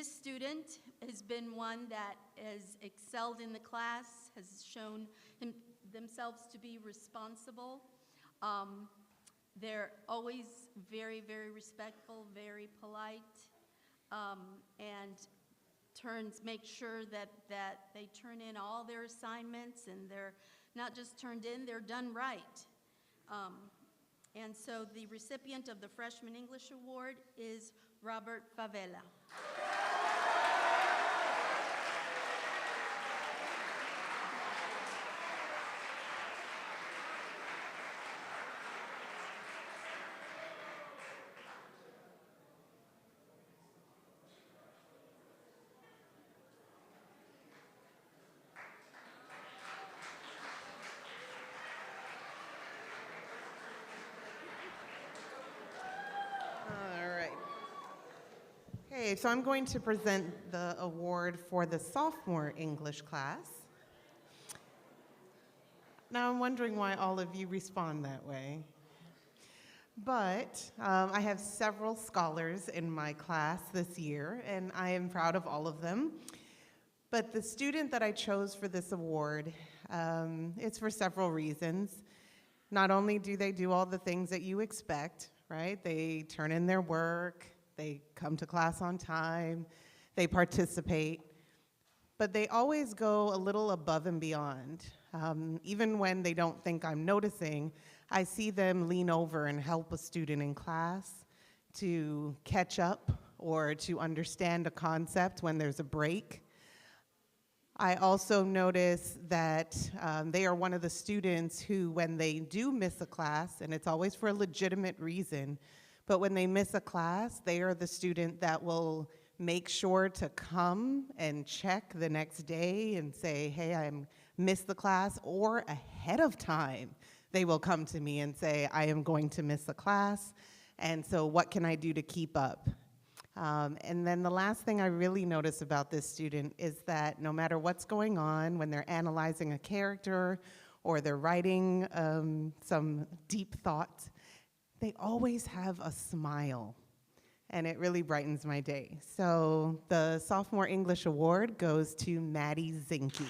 student has been one that has excelled in the class, has shown themselves to be responsible. They're always very, very respectful, very polite, and make sure that they turn in all their assignments, and they're not just turned in, they're done right. And so the recipient of the Freshman English Award is Robert Favela. All right. Okay, so I'm going to present the award for the sophomore English class. Now I'm wondering why all of you respond that way. But I have several scholars in my class this year, and I am proud of all of them. But the student that I chose for this award, it's for several reasons. Not only do they do all the things that you expect, right? They turn in their work, they come to class on time, they participate, but they always go a little above and beyond. Even when they don't think I'm noticing, I see them lean over and help a student in class to catch up or to understand a concept when there's a break. I also notice that they are one of the students who, when they do miss a class, and it's always for a legitimate reason, but when they miss a class, they are the student that will make sure to come and check the next day and say, hey, I missed the class, or ahead of time, they will come to me and say, I am going to miss a class, and so what can I do to keep up? And then the last thing I really notice about this student is that no matter what's going on, when they're analyzing a character or they're writing some deep thought, they always have a smile, and it really brightens my day. So the Sophomore English Award goes to Maddie Zinke.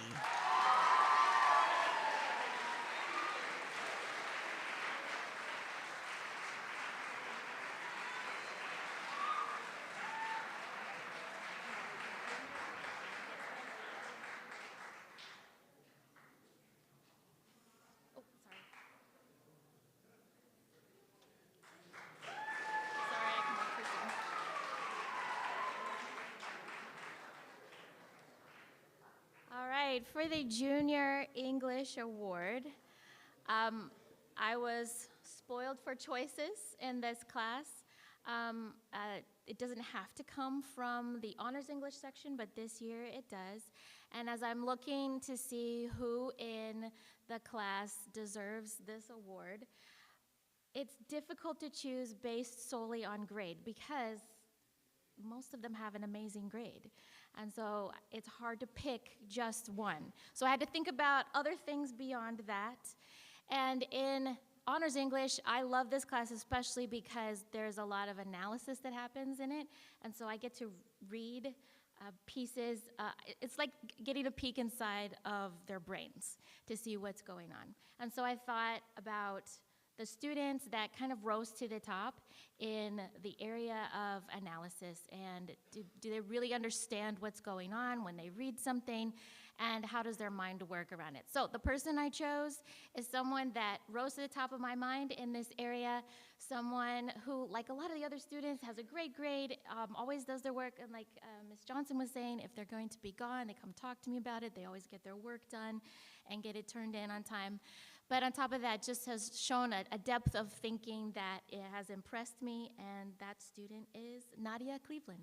All right, for the Junior English Award, I was spoiled for choices in this class. It doesn't have to come from the Honors English section, but this year it does. And as I'm looking to see who in the class deserves this award, it's difficult to choose based solely on grade because most of them have an amazing grade. And so it's hard to pick just one. So I had to think about other things beyond that. And in Honors English, I love this class especially because there's a lot of analysis that happens in it. And so I get to read pieces. It's like getting a peek inside of their brains to see what's going on. And so I thought about the students that kind of rose to the top in the area of analysis, and do they really understand what's going on when they read something, and how does their mind work around it? So the person I chose is someone that rose to the top of my mind in this area, someone who, like a lot of the other students, has a great grade, always does their work, and like Ms. Johnson was saying, if they're going to be gone, they come talk to me about it, they always get their work done and get it turned in on time. But on top of that, just has shown a depth of thinking that it has impressed me, and that student is Nadia Cleveland.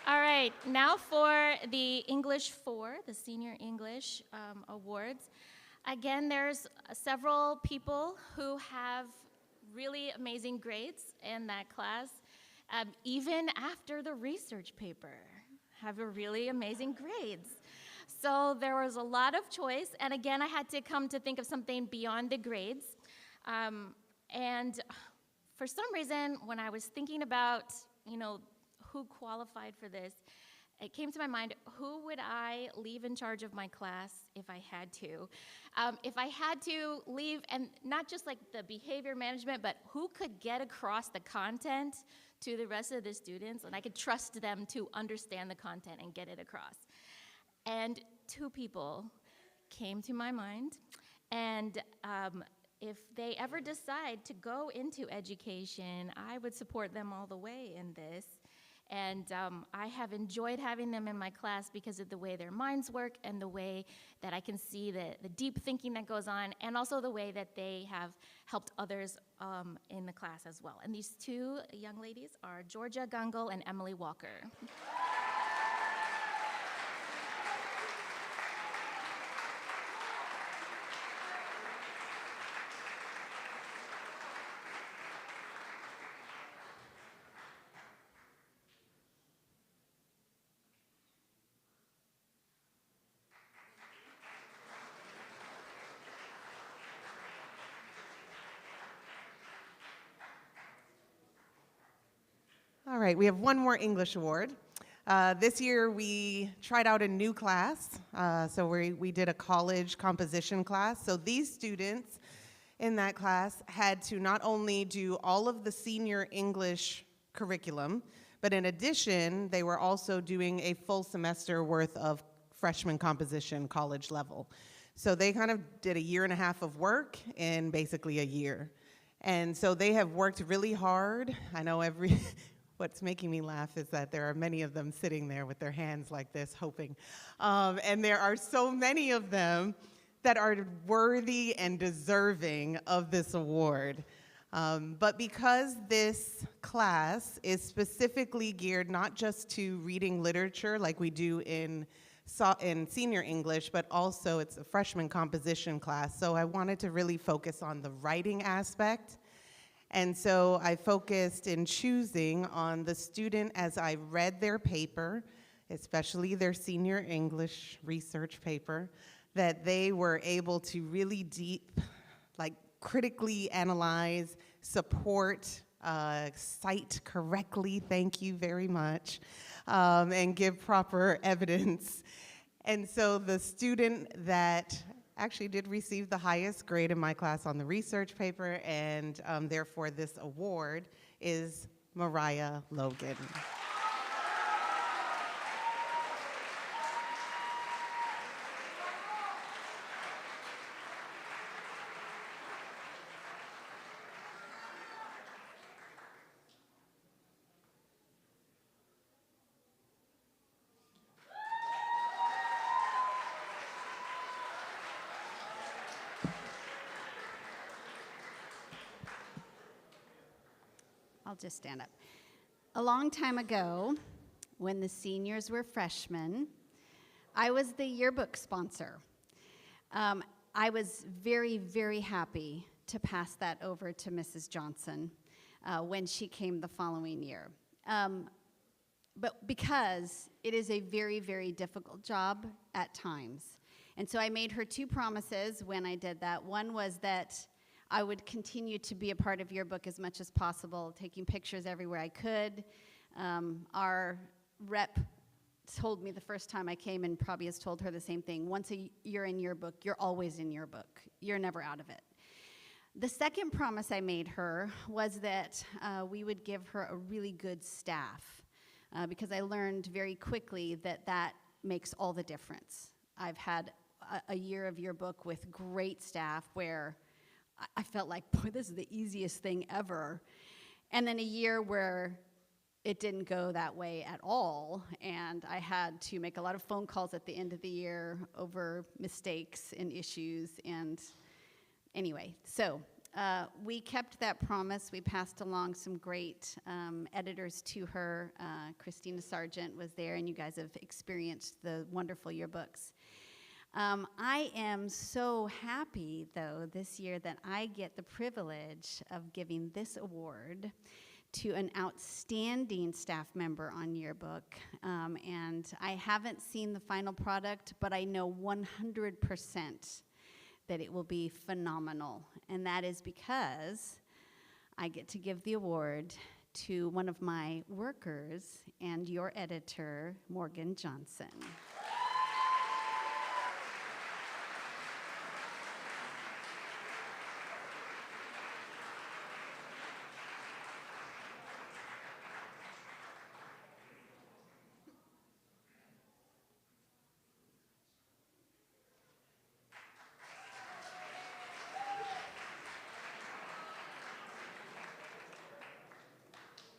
All right, now for the English 4, the Senior English Awards. Again, there's several people who have really amazing grades in that class, even after the research paper, have a really amazing grades. So there was a lot of choice, and again, I had to come to think of something beyond the grades. And for some reason, when I was thinking about, who qualified for this, it came to my mind, who would I leave in charge of my class if I had to? If I had to leave, and not just like the behavior management, but who could get across the content to the rest of the students, and I could trust them to understand the content and get it across. And two people came to my mind, and if they ever decide to go into education, I would support them all the way in this. And I have enjoyed having them in my class because of the way their minds work and the way that I can see the deep thinking that goes on, and also the way that they have helped others in the class as well. And these two young ladies are Georgia-Cumberland and Emily Walker. All right, we have one more English award. This year we tried out a new class, so we did a college composition class. So these students in that class had to not only do all of the senior English curriculum, but in addition, they were also doing a full semester worth of freshman composition college level. So they kind of did a year and a half of work in basically a year. And so they have worked really hard. I know what's making me laugh is that there are many of them sitting there with their hands like this, hoping. And there are so many of them that are worthy and deserving of this award. But because this class is specifically geared not just to reading literature like we do in senior English, but also it's a freshman composition class, so I wanted to really focus on the writing aspect. And so I focused in choosing on the student as I read their paper, especially their senior English research paper, that they were able to really critically analyze, support, cite correctly, thank you very much, and give proper evidence. And so the student that actually did receive the highest grade in my class on the research paper, and therefore this award is Mariah Logan. I'll just stand up. A long time ago, when the seniors were freshmen, I was the yearbook sponsor. I was very, very happy to pass that over to Mrs. Johnson when she came the following year. But because it is a very, very difficult job at times. And so I made her two promises when I did that. One was that I would continue to be a part of yearbook as much as possible, taking pictures everywhere I could. Our rep told me the first time I came, and probably has told her the same thing, once you're in yearbook, you're always in yearbook. You're never out of it. The second promise I made her was that we would give her a really good staff, because I learned very quickly that that makes all the difference. I've had a year of yearbook with great staff where I felt like, boy, this is the easiest thing ever. And then a year where it didn't go that way at all, and I had to make a lot of phone calls at the end of the year over mistakes and issues, and anyway, so we kept that promise. We passed along some great editors to her. Christina Sargent was there, and you guys have experienced the wonderful yearbooks. I am so happy, though, this year that I get the privilege of giving this award to an outstanding staff member on yearbook. And I haven't seen the final product, but I know 100% that it will be phenomenal. And that is because I get to give the award to one of my workers and your editor, Morgan Johnson.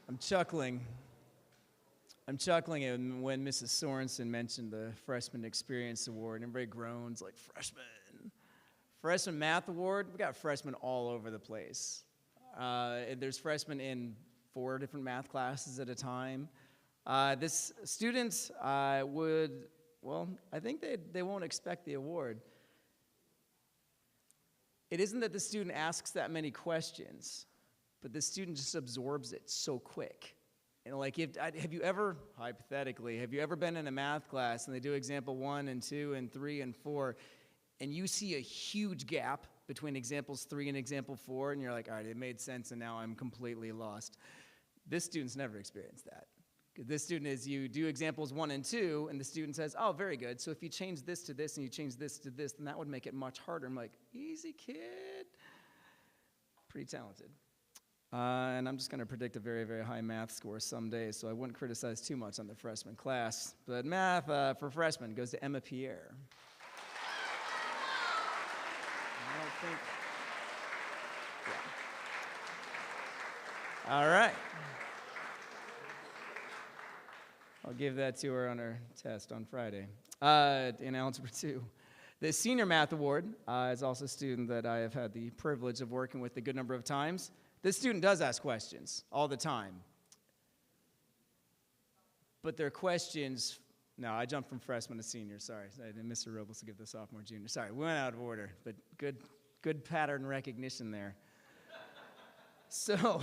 I'm chuckling. I'm chuckling when Mrs. Sorensen mentioned the Freshman Experience Award, and everybody groans like, freshman. Freshman Math Award, we got freshmen all over the place. There's freshmen in 4 different math classes at a time. This student I think they won't expect the award. It isn't that the student asks that many questions, but the student just absorbs it so quick. And like, have you ever been in a math class and they do example 1 and 2 and 3 and 4, and you see a huge gap between examples 3 and example 4, and you're like, all right, it made sense, and now I'm completely lost. This student's never experienced that. This student is, you do examples 1 and 2, and the student says, oh, very good, so if you change this to this and you change this to this, then that would make it much harder. I'm like, easy, kid. Pretty talented. And I'm just going to predict a very, very high math score someday, so I wouldn't criticize too much on the freshman class. But math for freshmen goes to Emma Pierre. I don't think... Yeah. All right. I'll give that to her on her test on Friday. In Algebra 2. The Senior Math Award is also a student that I have had the privilege of working with a good number of times. This student does ask questions all the time. But their questions, no, I jumped from freshman to senior, sorry. I didn't miss Mr. Robles to give the sophomore, junior. Sorry, we went out of order, but good pattern recognition there. So,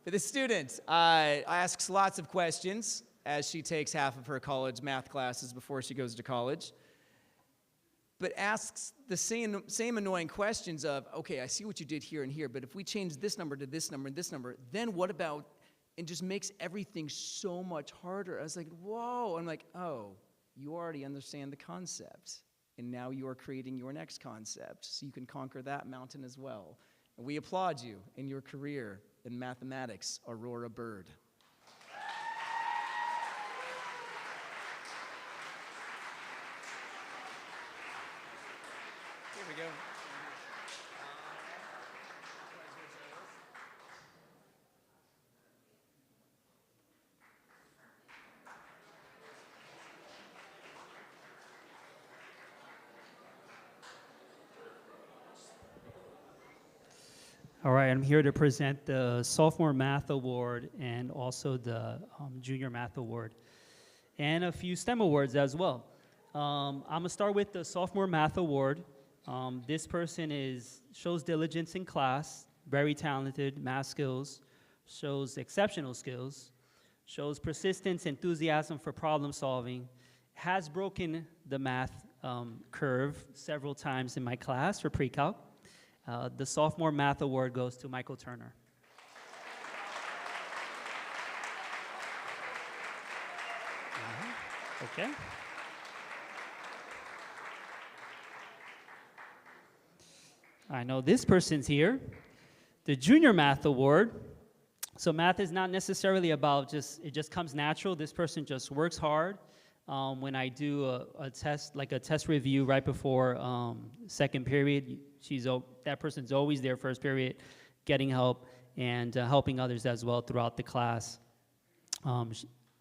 for the student, I asks lots of questions as she takes half of her college math classes before she goes to college, but asks the same annoying questions of, okay, I see what you did here and here, but if we change this number to this number and this number, then what about, and just makes everything so much harder. I was like, whoa. I'm like, oh, you already understand the concept, and now you are creating your next concept, so you can conquer that mountain as well. And we applaud you in your career in mathematics, Aurora Bird. Here we go. All right, I'm here to present the Sophomore Math Award and also the Junior Math Award, and a few STEM awards as well. I'm gonna start with the Sophomore Math Award. This person shows diligence in class, very talented, math skills, shows exceptional skills, shows persistence, enthusiasm for problem solving, has broken the math curve several times in my class for pre-calc. The Sophomore Math Award goes to Michael Turner. Okay. I know this person's here. The Junior Math Award. So math is not necessarily about it just comes natural. This person just works hard. When I do a test, like a test review right before second period, that person's always there first period, getting help and helping others as well throughout the class.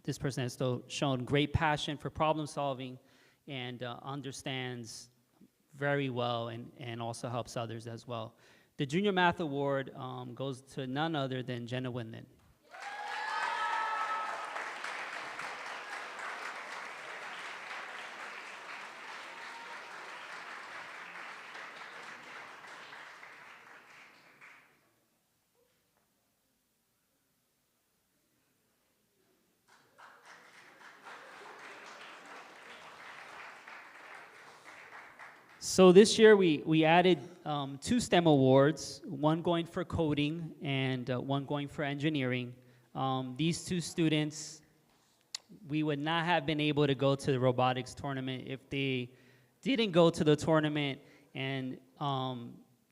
This person has still shown great passion for problem solving and understands very well and also helps others as well. The Junior Math Award goes to none other than Jenna Winland. So this year we added 2 STEM awards, one going for coding and one going for engineering. These 2 students, we would not have been able to go to the robotics tournament if they didn't go to the tournament. And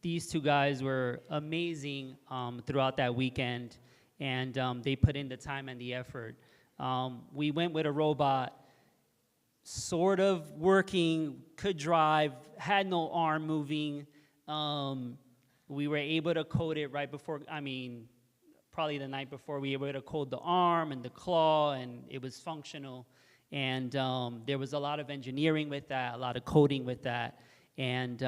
these 2 guys were amazing throughout that weekend, and they put in the time and the effort. We went with a robot, sort of working, could drive, had no arm moving. We were able to code it right before, probably the night before, we were able to code the arm and the claw, and it was functional. And there was a lot of engineering with that, a lot of coding with that. And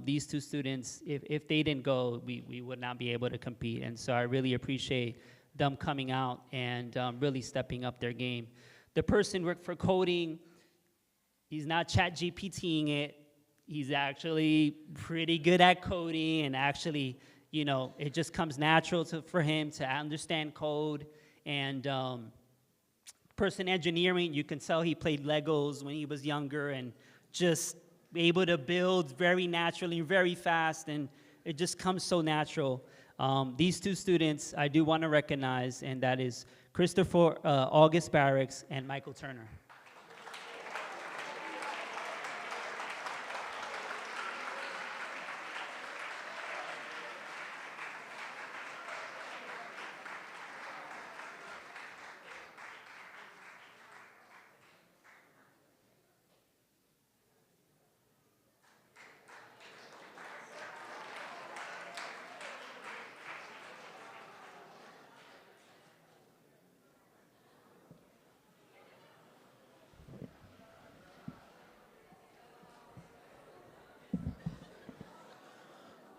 these 2 students, if they didn't go, we would not be able to compete. And so I really appreciate them coming out and really stepping up their game. The person worked for coding. He's not ChatGPTing it. He's actually pretty good at coding, and actually, it just comes natural for him to understand code. And person engineering, you can tell he played Legos when he was younger and just able to build very naturally, very fast, and it just comes so natural. These 2 students I do want to recognize, and that is Christopher August Barracks and Michael Turner.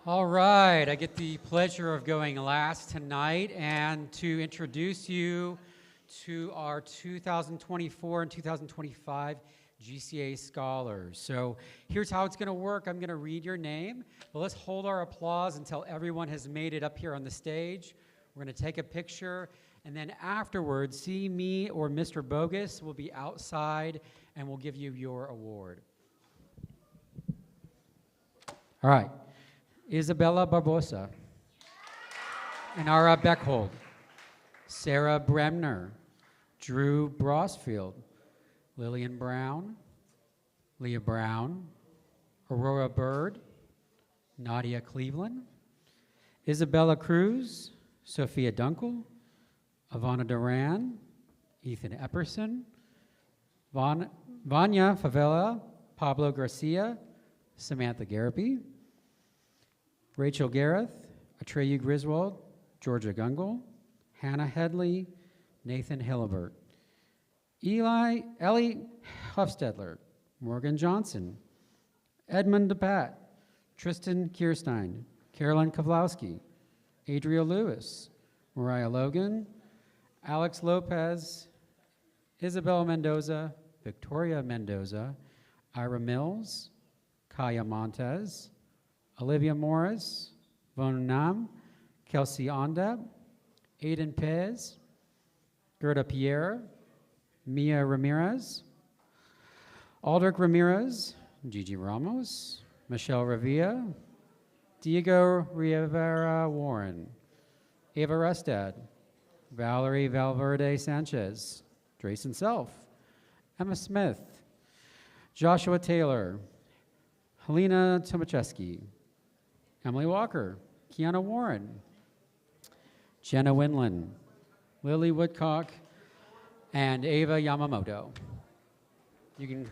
All right, I get the pleasure of going last tonight and to introduce you to our 2024 and 2025 GCA scholars. So here's how it's going to work. I'm going to read your name, but let's hold our applause until everyone has made it up here on the stage. We're going to take a picture, and then afterwards, see me or Mr. Bogus will be outside and we'll give you your award. All right. Isabella Barbosa, Inara Beckhold, Sarah Bremner, Drew Brosfield, Lillian Brown, Leah Brown, Aurora Bird, Nadia Cleveland, Isabella Cruz, Sophia Dunkel, Ivana Duran, Ethan Epperson, Vanya Favela, Pablo Garcia, Samantha Garapi, Rachel Gareth, Atreyu Griswold, Georgia Gungle, Hannah Headley, Nathan Hillibert, Ellie Hofstedler, Morgan Johnson, Edmund DePatt, Tristan Kierstein, Carolyn Kovlowski, Adria Lewis, Mariah Logan, Alex Lopez, Isabel Mendoza, Victoria Mendoza, Ira Mills, Kaya Montez, Olivia Morris, Von Nam, Kelsey Ondab, Aiden Pez, Gerda Pierre, Mia Ramirez, Aldrich Ramirez, Gigi Ramos, Michelle Revilla, Diego Rivera Warren, Ava Rustad, Valerie Valverde Sanchez, Drayson Self, Emma Smith, Joshua Taylor, Helena Tomaszewski, Emily Walker, Kiana Warren, Jenna Winland, Lily Woodcock, and Ava Yamamoto. You can.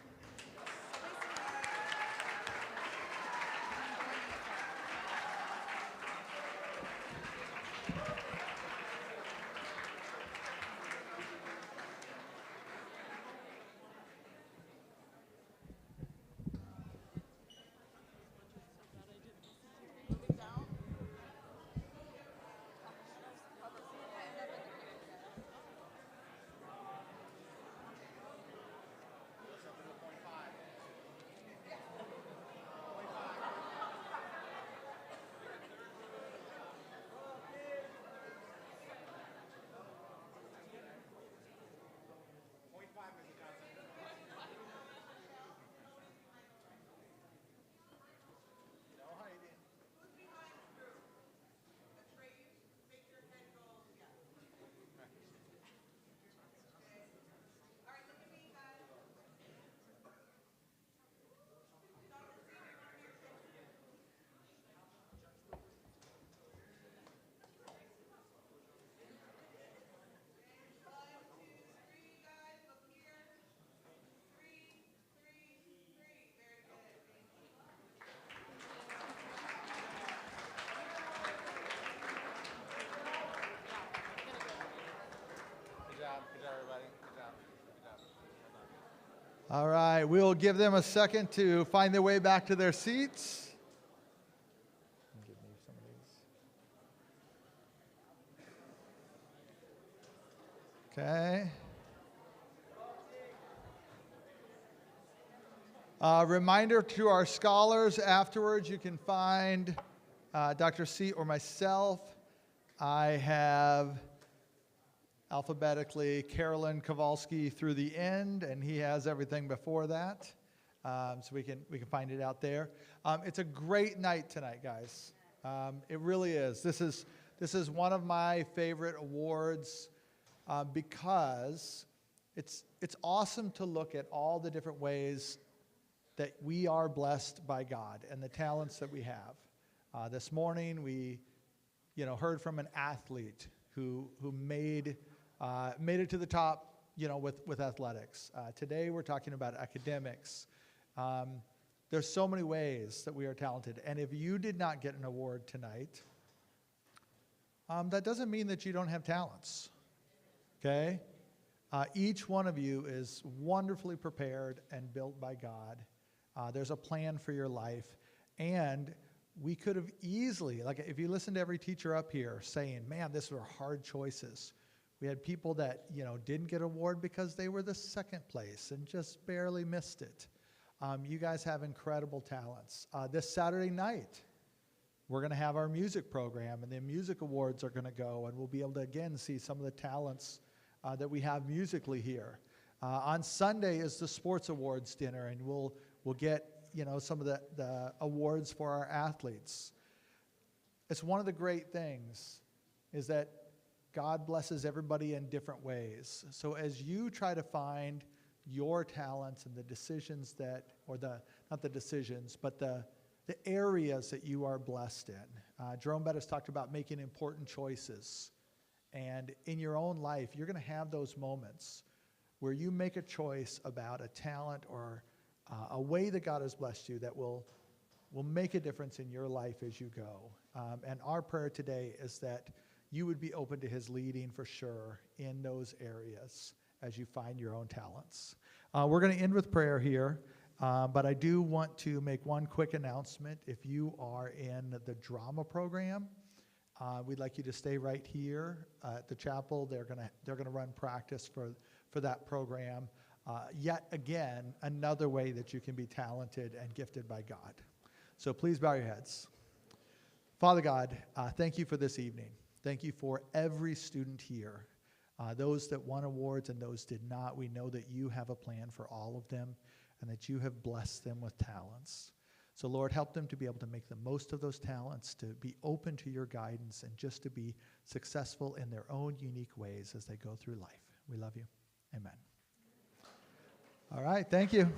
All right, we'll give them a second to find their way back to their seats. Give me some of these. Okay. Reminder to our scholars, afterwards you can find Dr. C or myself. I have alphabetically Carolyn Kowalski through the end, and he has everything before that. So we can find it out there. It's a great night tonight, guys. It really is. This is one of my favorite awards because it's awesome to look at all the different ways that we are blessed by God and the talents that we have. This morning we, heard from an athlete who made it to the top, with athletics. Today we're talking about academics. There's so many ways that we are talented, and if you did not get an award tonight, that doesn't mean that you don't have talents. Okay? Each one of you is wonderfully prepared and built by God. There's a plan for your life, and we could have easily, like if you listen to every teacher up here saying, man, these were hard choices. We had people that, didn't get an award because they were the second place and just barely missed it. You guys have incredible talents. This Saturday night, we're going to have our music program, and the music awards are going to go, and we'll be able to, again, see some of the talents that we have musically here. On Sunday is the sports awards dinner, and we'll get, some of the awards for our athletes. It's one of the great things is that God blesses everybody in different ways. So as you try to find your talents and the decisions not the decisions, but the areas that you are blessed in. Jerome Bettis talked about making important choices. And in your own life, you're going to have those moments where you make a choice about a talent or a way that God has blessed you that will make a difference in your life as you go. And our prayer today is that you would be open to his leading for sure in those areas as you find your own talents. We're going to end with prayer here, but I do want to make one quick announcement. If you are in the drama program, we'd like you to stay right here at the chapel. They're going to run practice for that program. Yet again, another way that you can be talented and gifted by God. So please bow your heads. Father God, thank you for this evening. Thank you for every student here, those that won awards and those did not. We know that you have a plan for all of them and that you have blessed them with talents. So Lord, help them to be able to make the most of those talents, to be open to your guidance, and just to be successful in their own unique ways as they go through life. We love you. Amen. All right, thank you.